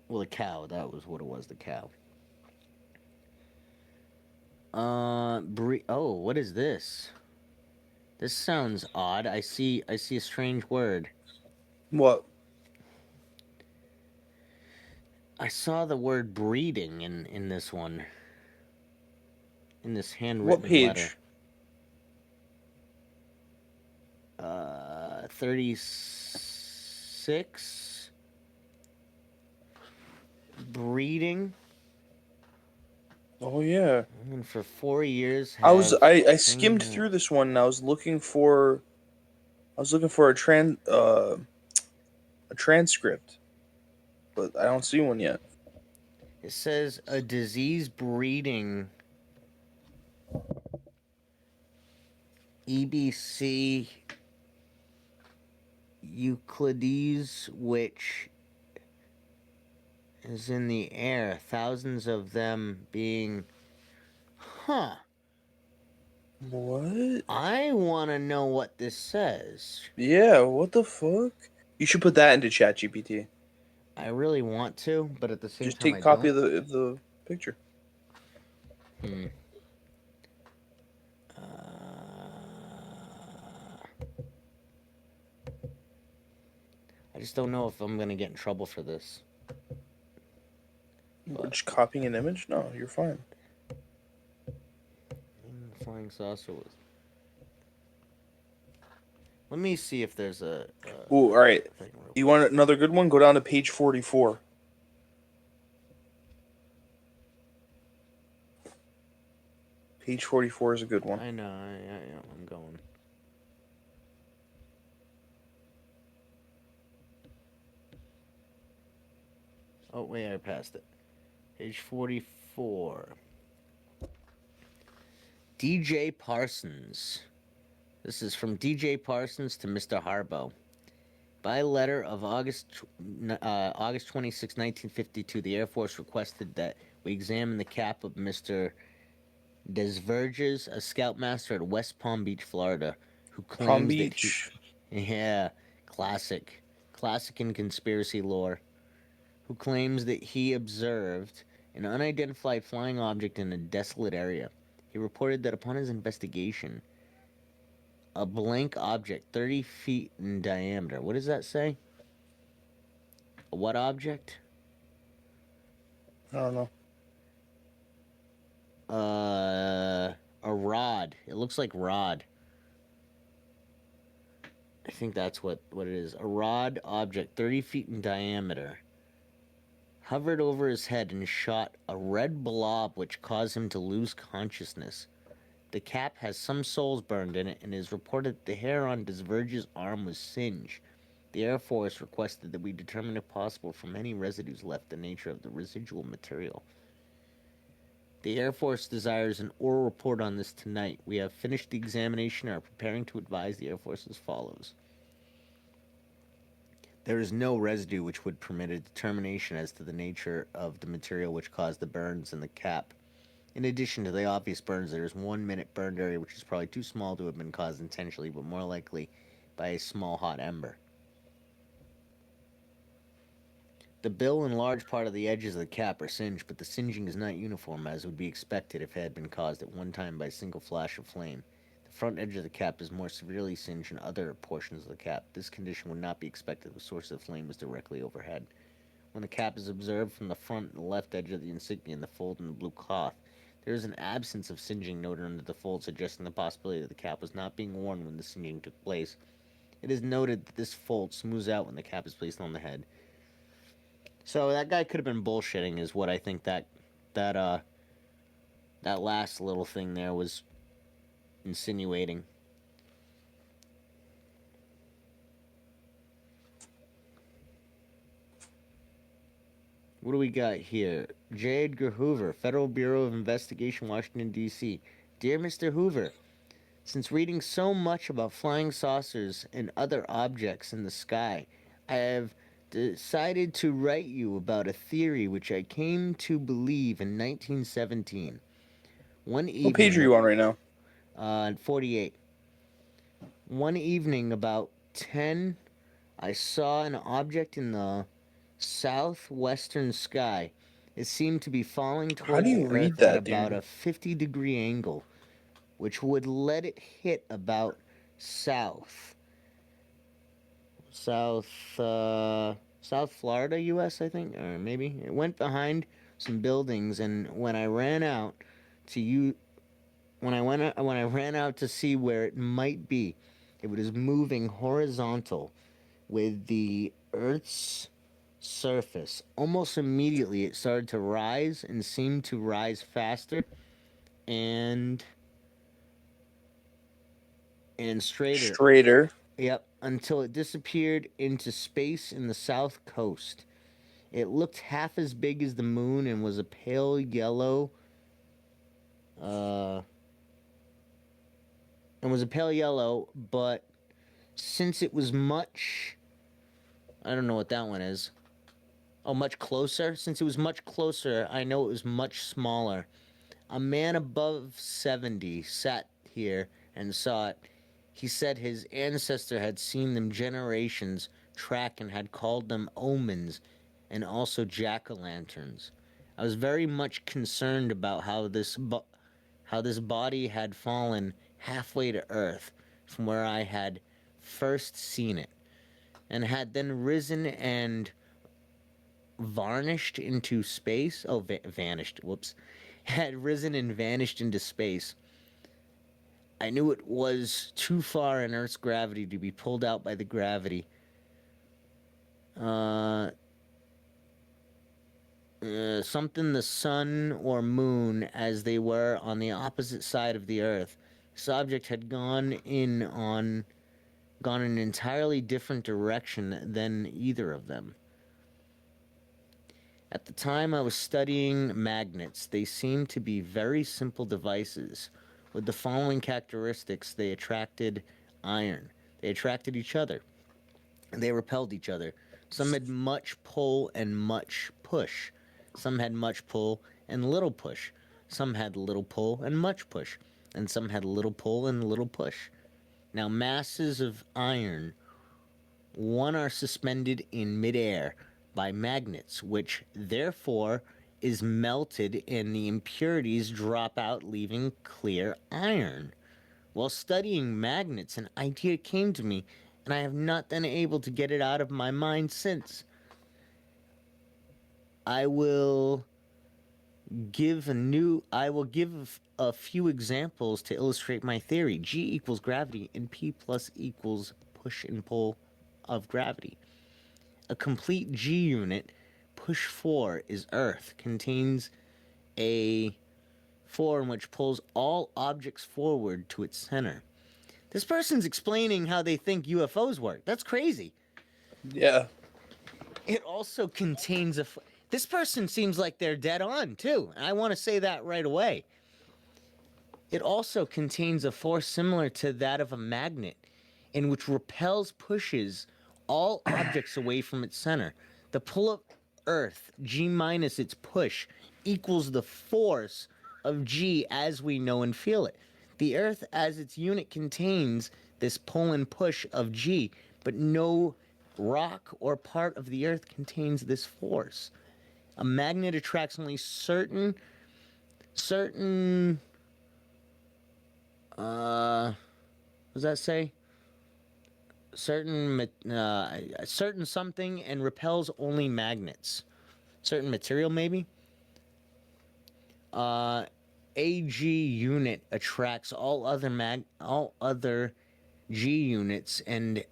Well, the cow. That was what it was. The cow. Oh, what is this? This sounds odd. I see a strange word. What? I saw the word breeding in this one. In this handwritten What page? letter. 36. Breeding. Oh yeah. And for 4 years. I skimmed through this one and I was looking for a transcript, but I don't see one yet. It says a disease breeding EBC Euclides, which is in the air, thousands of them being. Huh. What? I want to know what this says. Yeah, what the fuck? You should put that into ChatGPT. I really want to, but at the same Just time, take a copy of the picture. I just don't know if I'm gonna get in trouble for this. Just copying an image? No, you're fine. Flying saucer was. Let me see if there's a. Ooh, all right. You want another good one? Go down to page 44. Page 44 is a good one. I know. I'm going. Oh wait, I passed it. Page 44. DJ Parsons. This is from DJ Parsons to Mr. Harbaugh. By letter of August 26, 1952, the Air Force requested that we examine the cap of Mr. Desverges, a scoutmaster at West Palm Beach, Florida, who claims Palm Beach. that yeah, classic in conspiracy lore, who claims that he observed an unidentified flying object in a desolate area. He reported that upon his investigation, a blank object 30 feet in diameter. What does that say? A what object? I don't know. A rod. It looks like rod. I think that's what it is. A rod object 30 feet in diameter hovered over his head and shot a red blob which caused him to lose consciousness. The cap has some soles burned in it and it is reported that the hair on Desverge's arm was singed. The Air Force requested that we determine if possible from any residues left the nature of the residual material. The Air Force desires an oral report on this tonight. We have finished the examination and are preparing to advise the Air Force as follows. There is no residue which would permit a determination as to the nature of the material which caused the burns in the cap. In addition to the obvious burns, there is 1 minute burned area which is probably too small to have been caused intentionally, but more likely by a small hot ember. The bill and large part of the edges of the cap are singed, but the singeing is not uniform as would be expected if it had been caused at one time by a single flash of flame. The front edge of the cap is more severely singed than other portions of the cap. This condition would not be expected if the source of the flame was directly overhead. When the cap is observed from the front and left edge of the insignia and the fold in the blue cloth, there is an absence of singeing noted under the fold, suggesting the possibility that the cap was not being worn when the singeing took place. It is noted that this fold smooths out when the cap is placed on the head. So that guy could have been bullshitting, is what I think that last little thing there was insinuating. What do we got here? J. Edgar Hoover, Federal Bureau of Investigation, Washington, D.C. Dear Mr. Hoover, since reading so much about flying saucers and other objects in the sky, I have decided to write you about a theory which I came to believe in 1917. One evening... What page are you on right now? 48. One evening about 10, I saw an object in the southwestern sky. It seemed to be falling towards do you the read Earth that, at about dude? a 50-degree angle, which would let it hit about South Florida, U.S., I think, or maybe. It went behind some buildings, and when I ran out to see where it might be, it was moving horizontal with the Earth's surface. Almost immediately, it started to rise and seemed to rise faster and straighter. Straighter. Yep, until it disappeared into space in the south coast. It looked half as big as the moon and was a pale yellow. But since it was much... I don't know what that one is. Oh, much closer? Since it was much closer, I know it was much smaller. A man above 70 sat here and saw it. He said his ancestor had seen them generations track and had called them omens and also jack-o'-lanterns. I was very much concerned about how this body had fallen halfway to Earth from where I had first seen it, and had then risen and vanished into space. Oh, vanished. Whoops. Had risen and vanished into space. I knew it was too far in Earth's gravity to be pulled out by the gravity. Something the sun or moon, as they were on the opposite side of the Earth. This object had gone in an entirely different direction than either of them. At the time I was studying magnets, they seemed to be very simple devices. With the following characteristics, they attracted iron. They attracted each other. And they repelled each other. Some had much pull and much push. Some had much pull and little push. Some had little pull and much push. And some had little pull and little push. Now, masses of iron, one are suspended in midair by magnets, which therefore is melted and the impurities drop out, leaving clear iron. While studying magnets, an idea came to me, and I have not been able to get it out of my mind since. I will give a few examples to illustrate my theory. G equals gravity, and P plus equals push and pull of gravity. A complete G unit, push 4, is Earth, contains a 4 which pulls all objects forward to its center. This person's explaining how they think UFOs work. That's crazy. Yeah. It also contains This person seems like they're dead on, too. I want to say that right away. It also contains a force similar to that of a magnet, in which repels pushes all objects away from its center. The pull of Earth, G minus its push, equals the force of G as we know and feel it. The Earth as its unit contains this pull and push of G, but no rock or part of the Earth contains this force. A magnet attracts only certain what does that say? Certain something and repels only magnets. Certain material, maybe. AG unit attracts all other G units and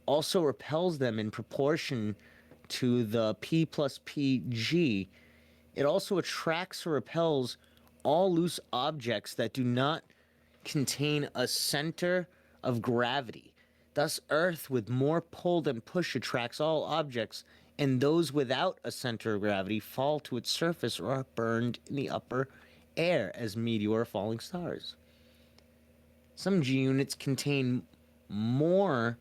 also repels them in proportion to the P plus PG. It also attracts or repels all loose objects that do not contain a center of gravity. Thus, Earth with more pull than push attracts all objects, and those without a center of gravity fall to its surface or are burned in the upper air as meteor or falling stars. Some G units contain more.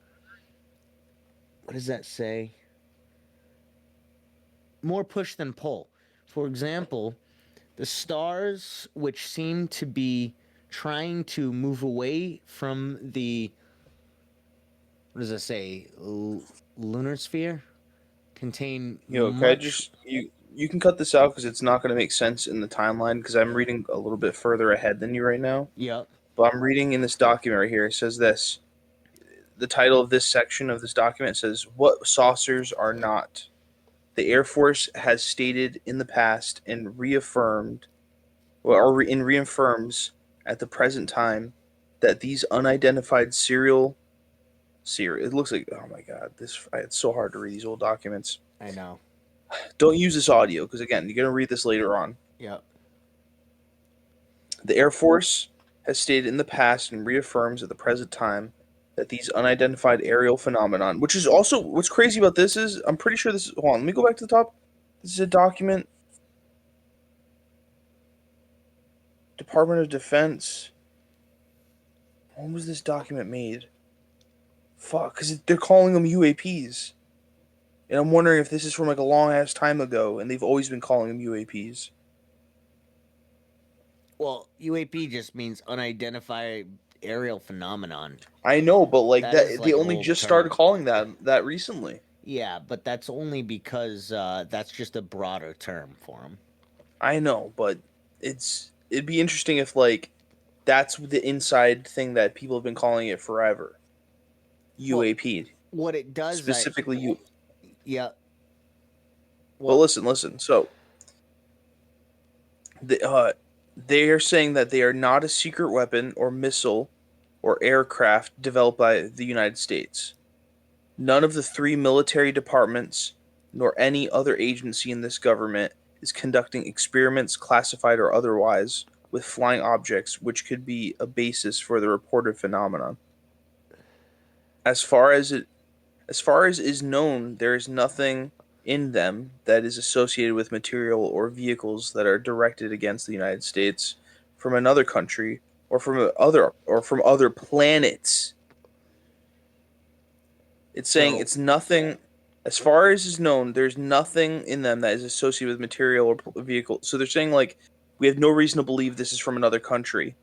What does that say? More push than pull. For example, the stars, which seem to be trying to move away from the, what does it say, lunar sphere, contain Yo, can I just you can cut this out because it's not going to make sense in the timeline because I'm reading a little bit further ahead than you right now. Yep. But I'm reading in this document right here. It says this. The title of this section of this document says, "What saucers are not." The Air Force has stated in the past and reaffirmed, reaffirms at the present time that these unidentified serial. It looks like, oh my god, it's so hard to read these old documents. I know. Don't use this audio because again, you're gonna read this later on. Yep. The Air Force has stated in the past and reaffirms at the present time that these unidentified aerial phenomenon, which is also what's crazy about this is I'm pretty sure this is. Hold on, let me go back to the top. This is a document. Department of Defense. When was this document made? Fuck, because they're calling them UAPs. And I'm wondering if this is from like a long ass time ago and they've always been calling them UAPs. Well, UAP just means unidentified aerial phenomenon. I know, but like That that, is, they like, only old just term. started calling that recently. Yeah, but that's only because that's just a broader term for them. I know, but it'd be interesting if like that's the inside thing that people have been calling it forever. UAP. What it does, Specifically you. Yeah. But listen. So they are saying that they are not a secret weapon or missile or aircraft developed by the United States. None of the three military departments nor any other agency in this government is conducting experiments, classified or otherwise, with flying objects which could be a basis for the reported phenomenon. As far as is known, there is nothing in them that is associated with material or vehicles that are directed against the United States from another country or from other planets. It's saying it's nothing. As far as is known, there's nothing in them that is associated with material or vehicle. So they're saying like we have no reason to believe this is from another country,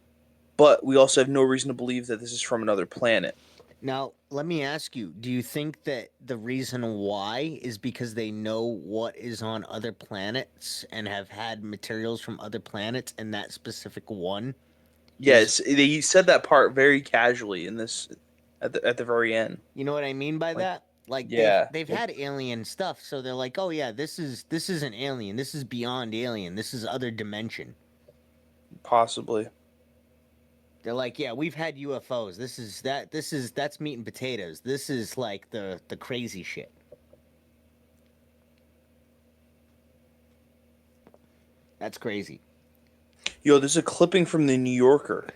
but we also have no reason to believe that this is from another planet. Now, let me ask you, do you think that the reason why is because they know what is on other planets and have had materials from other planets and that specific one? Yes, they said that part very casually in this at the very end. You know what I mean by that? Like yeah, they've had alien stuff, so they're like, "Oh yeah, this isn't alien. This is beyond alien. This is other dimension." Possibly. They're like, "Yeah, we've had UFOs. That's meat and potatoes. This is like the crazy shit." That's crazy. Yo, there's a clipping from the New Yorker.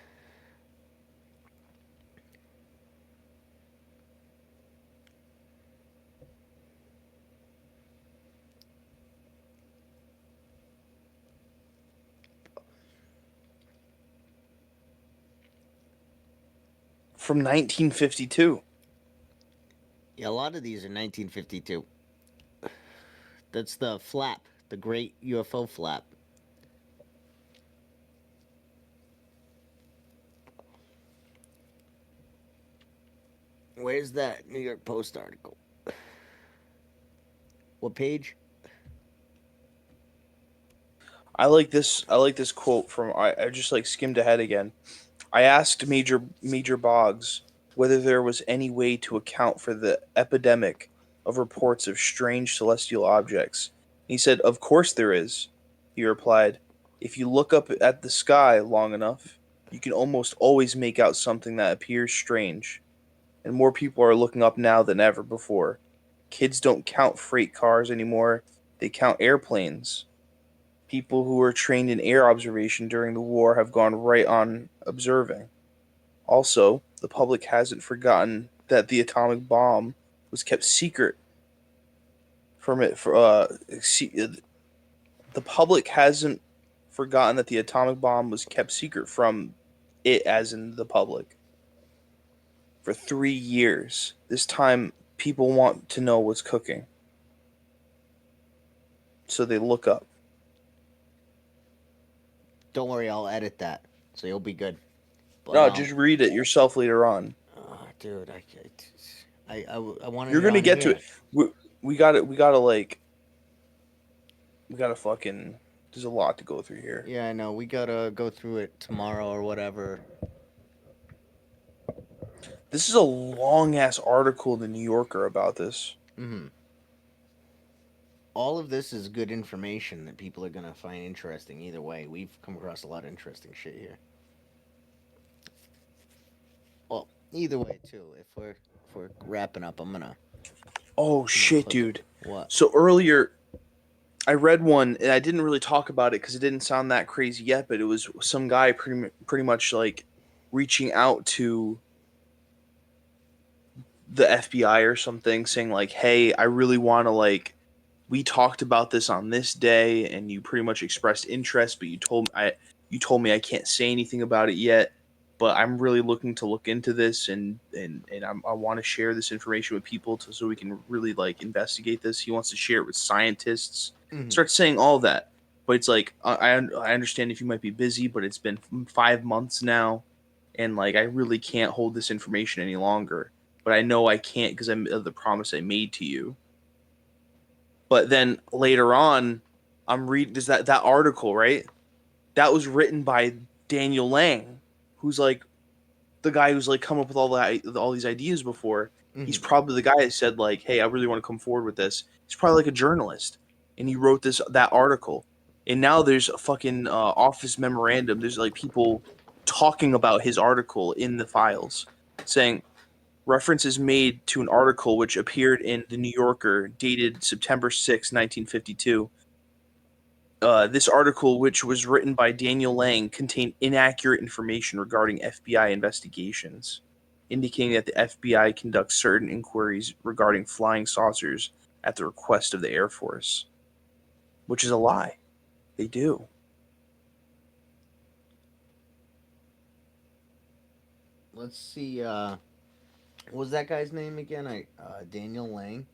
from 1952. Yeah, a lot of these are 1952. That's the flap, the great UFO flap. Where's that New York Post article? What page? I like this. I like this quote from. I just like skimmed ahead again. I asked Major Boggs whether there was any way to account for the epidemic of reports of strange celestial objects. He said, "Of course there is." He replied, "If you look up at the sky long enough, you can almost always make out something that appears strange. And more people are looking up now than ever before. Kids don't count freight cars anymore; they count airplanes. People who were trained in air observation during the war have gone right on observing. Also, the public hasn't forgotten that the atomic bomb was kept secret from it. The public hasn't forgotten that the atomic bomb was kept secret from it, as in the public, for 3 years. This time, people want to know what's cooking, so they look up." Don't worry, I'll edit that, so you'll be good. But No, just read it yourself later on. dude, I wanted You're it gonna on get to here. it. We got it. We gotta like. We gotta fucking. There's a lot to go through here. Yeah, I know. We gotta go through it tomorrow or whatever. This is a long ass article in the New Yorker about this. Mm-hmm. All of this is good information that people are gonna find interesting. Either way, we've come across a lot of interesting shit here. Well, either way too. If we're wrapping up, Oh I'm gonna shit, click it. dude. What? So earlier, I read one, and I didn't really talk about it because it didn't sound that crazy yet. But it was some guy pretty much like reaching out to the FBI or something, saying like, "Hey, I really want to like. We talked about this on this day, and you pretty much expressed interest, but you told me I can't say anything about it yet. But I'm really looking to look into this, and I want to share this information with people so we can really like investigate this. He wants to share it with scientists. Mm-hmm. Start saying all that, but it's like I understand if you might be busy, but it's been 5 months now, and like I really can't hold this information any longer. But I know I can't because I'm of the promise I made to you." But then later on, I'm reading that article, right? That was written by Daniel Lang, who's like the guy who's like come up with all these ideas before. He's Mm-hmm. probably the guy that said like, "Hey, I really want to come forward with this." He's probably like a journalist, and he wrote that article. And now there's a fucking office memorandum. There's like people talking about his article in the files, saying reference is made to an article which appeared in the New Yorker dated September 6, 1952. This article, which was written by Daniel Lang, contained inaccurate information regarding FBI investigations, indicating that the FBI conducts certain inquiries regarding flying saucers at the request of the Air Force, which is a lie. They do. Let's see. What was that guy's name again? Daniel Lang.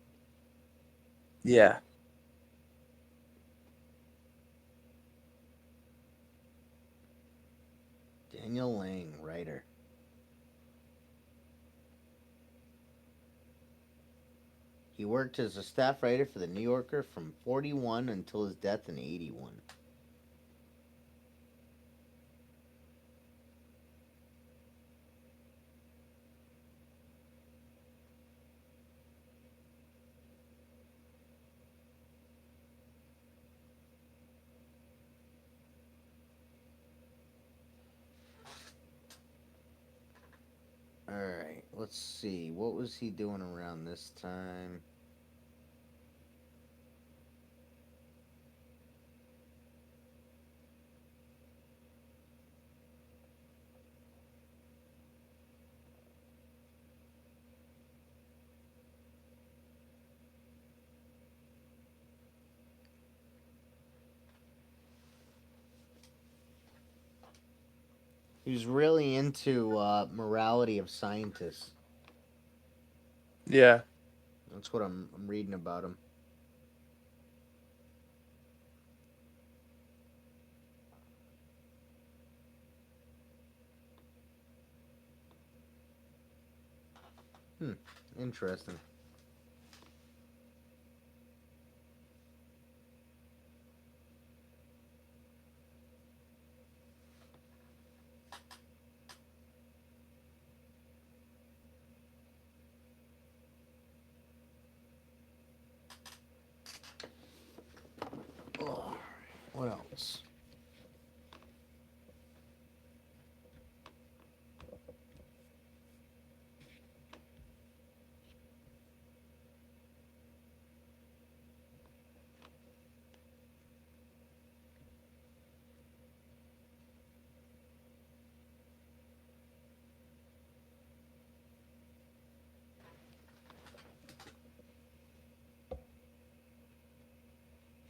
Yeah. Daniel Lang, writer. He worked as a staff writer for the New Yorker from 41 until his death in 81. Alright, let's see. What was he doing around this time? He was really into morality of scientists. Yeah. That's what I'm reading about him. Interesting. Oh, what else?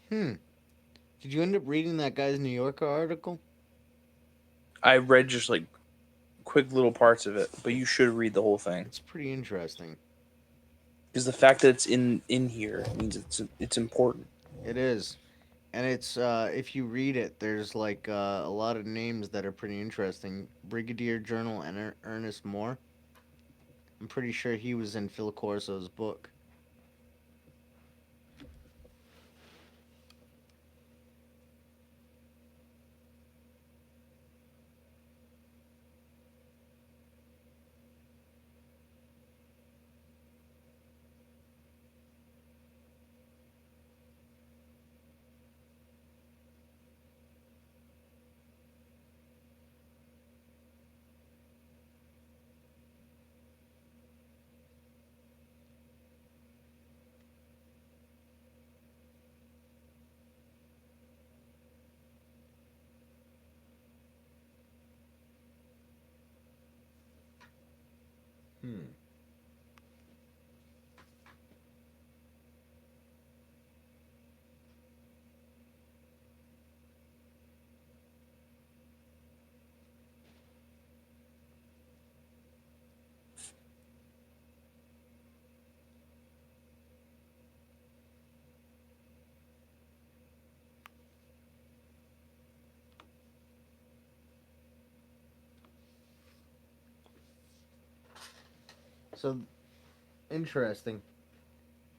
Hmm. Did you end up reading that guy's New Yorker article? I read just like quick little parts of it, but you should read the whole thing. It's pretty interesting. Because the fact that it's in here means it's important. It is. And it's if you read it, there's like a lot of names that are pretty interesting. Brigadier General Ernest Moore. I'm pretty sure he was in Phil Corso's book. Hmm. So interesting.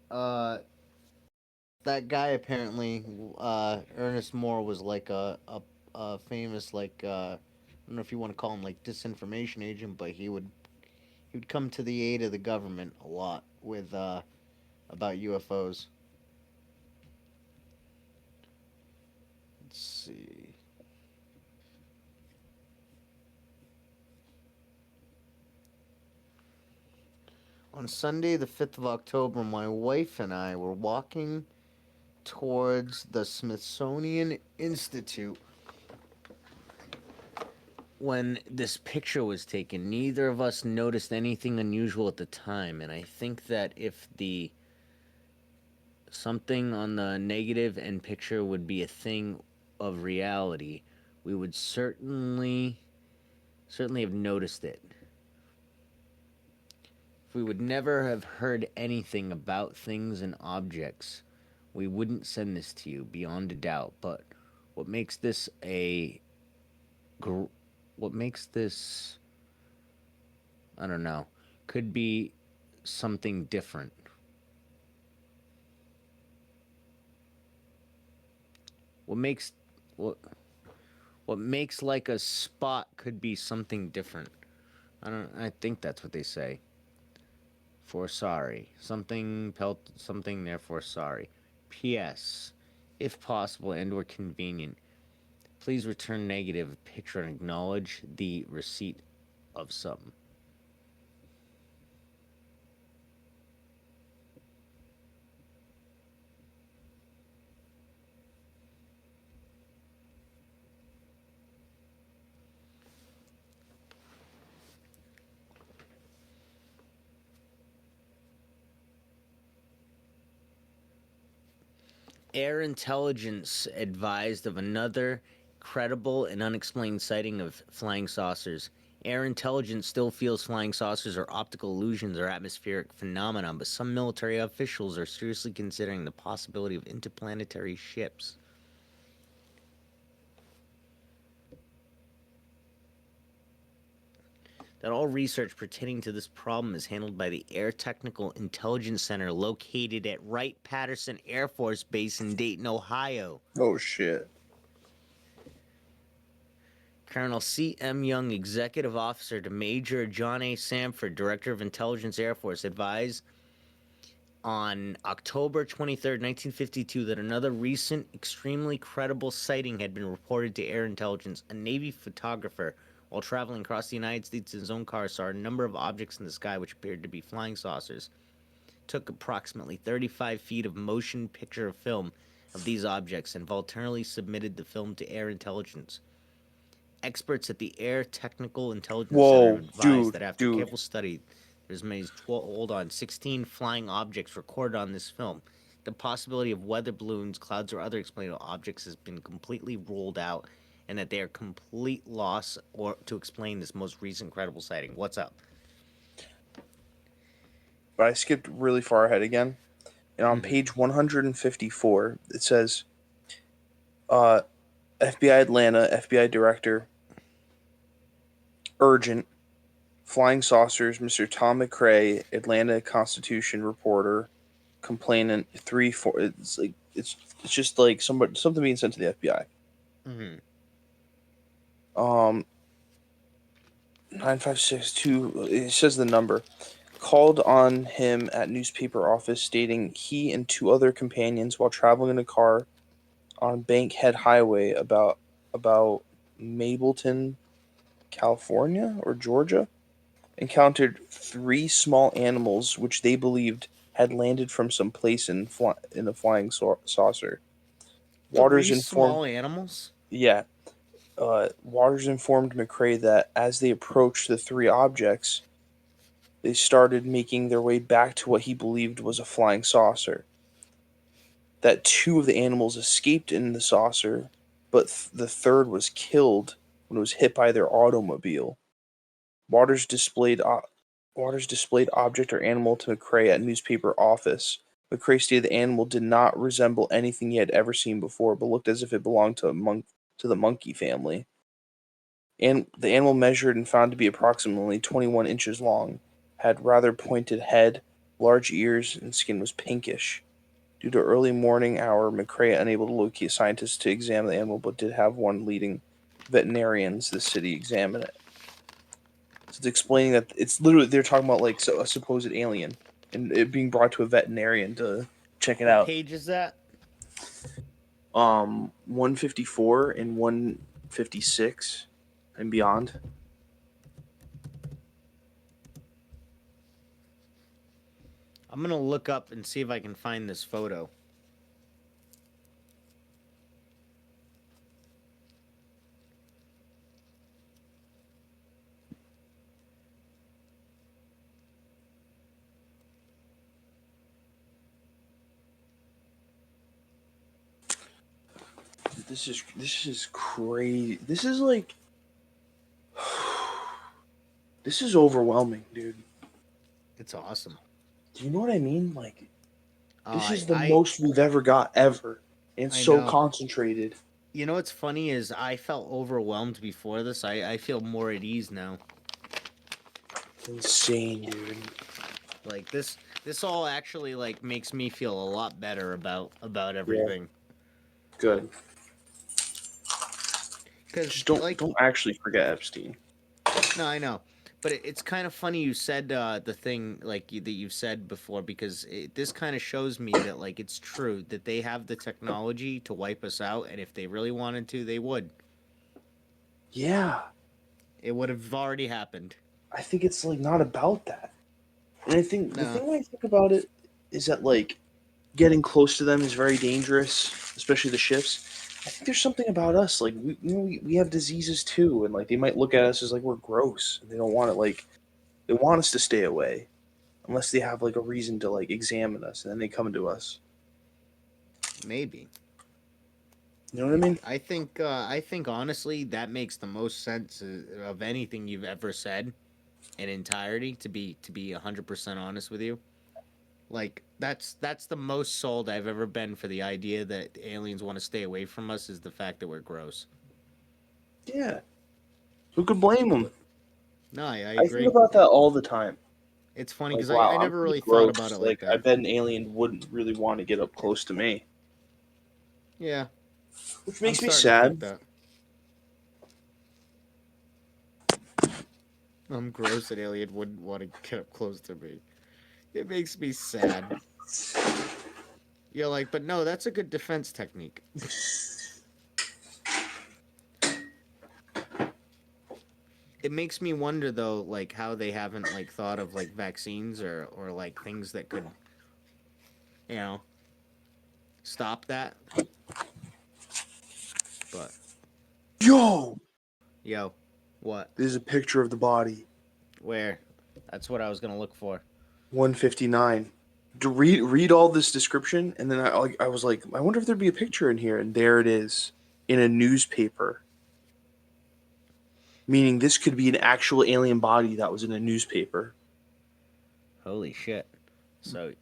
Uh, that guy apparently, Ernest Moore was like a famous I don't know if you want to call him like disinformation agent, but he would come to the aid of the government a lot with about UFOs. Let's see. On Sunday, the 5th of October, my wife and I were walking towards the Smithsonian Institute when this picture was taken. Neither of us noticed anything unusual at the time, and I think that if the something on the negative and picture would be a thing of reality, we would certainly have noticed it. If we would never have heard anything about things and objects, we wouldn't send this to you beyond a doubt. But what makes this what makes this, I don't know, could be something different. What makes what what makes like a spot could be something different. I think that's what they say. For sorry. Something pelt something therefore sorry. P.S. If possible and or convenient, please return negative picture and acknowledge the receipt of some. Air intelligence advised of another credible and unexplained sighting of flying saucers. Air intelligence still feels flying saucers are optical illusions or atmospheric phenomena, but some military officials are seriously considering the possibility of interplanetary ships. That all research pertaining to this problem is handled by the Air Technical Intelligence Center located at Wright-Patterson Air Force Base in Dayton, Ohio. Oh shit. Colonel C.M. Young, Executive Officer to Major John A. Samford, Director of Intelligence Air Force, advised on October 23rd, 1952, that another recent, extremely credible sighting had been reported to Air Intelligence. A Navy photographer, while traveling across the United States in his own car, saw a number of objects in the sky which appeared to be flying saucers. Took approximately 35 feet of motion picture film of these objects and voluntarily submitted the film to Air Intelligence. Experts at the Air Technical Intelligence Center advised that after careful study, there's as many as 16 flying objects recorded on this film. The possibility of weather balloons, clouds, or other explainable objects has been completely ruled out, and that they are complete loss or to explain this most recent credible sighting. What's up? But I skipped really far ahead again. And on page 154, it says, FBI Atlanta, FBI Director, urgent, flying saucers, Mr. Tom McCrae, Atlanta Constitution reporter, complainant, 3-4. It's just like something being sent to the FBI. Mm-hmm. 9562, it says the number, called on him at newspaper office stating he and 2 other companions, while traveling in a car on Bankhead Highway about Mableton, California or Georgia, encountered 3 small animals which they believed had landed from some place in a flying saucer. Waters 3 informed, small animals? yeah. Waters informed McCrae that as they approached the 3 objects, they started making their way back to what he believed was a flying saucer. That 2 of the animals escaped in the saucer, but the third was killed when it was hit by their automobile. Waters displayed object or animal to McCrae at newspaper office. McCrae stated the animal did not resemble anything he had ever seen before, but looked as if it belonged to the monkey family. And the animal measured and found to be approximately 21 inches long, had rather pointed head, large ears, and skin was pinkish. Due to early morning hour, McCrae unable to locate scientists to examine the animal, but did have one leading veterinarians the city examine it. So it's explaining that it's literally, they're talking about like a supposed alien and it being brought to a veterinarian to check it What out. page is that? 154 and 156 and beyond. I'm gonna look up and see if I can find this photo. This is crazy. This is like this is overwhelming, dude. It's awesome. Do you know what I mean? Like this is the I most we've ever got ever. And I so know. concentrated. You know what's funny is I felt overwhelmed before this. I feel more at ease now. Insane, dude. Like this all actually like makes me feel a lot better about everything. Good. Because Just don't actually forget Epstein. No, I know, but it's kind of funny you said the thing like that you've said before, because this kind of shows me that like it's true that they have the technology to wipe us out, and if they really wanted to, they would. Yeah. It would have already happened. I think it's like not about that. And I think the No. thing I think about it is that like getting close to them is very dangerous, especially the ships. I think there's something about us, like we have diseases too, and like they might look at us as like we're gross, and they don't want it. Like they want us to stay away, unless they have like a reason to like examine us, and then they come to us. Maybe. You know what I mean? I think honestly that makes the most sense of anything you've ever said in entirety. To be 100% honest with you, like that's the most sold I've ever been for the idea that aliens want to stay away from us is the fact that we're gross. Yeah. Who could blame them? No, I I think agree. about that all the time. It's funny Like, because wow, I I'm never pretty really thought about it gross. like Like, I that. bet an alien wouldn't really want to get up close to me, Yeah, which I'm makes me starting to think sad. that. I'm gross and alien wouldn't want to get up close to me. It makes me sad. You're like, but no, that's a good defense technique. It makes me wonder though, like how they haven't like thought of like vaccines or like things that could, you know, stop that. But Yo, yo, what? this is a picture of the body. Where? That's what I was gonna look for. 159. To read all this description, and then I was like, I wonder if there'd be a picture in here, and there it is, in a newspaper. Meaning this could be an actual alien body that was in a newspaper. Holy shit! So,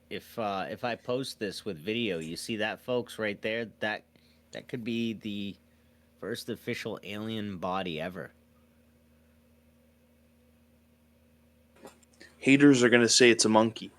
if I post this with video, you see that, folks, right there. That could be the first official alien body ever. Haters are gonna say it's a monkey.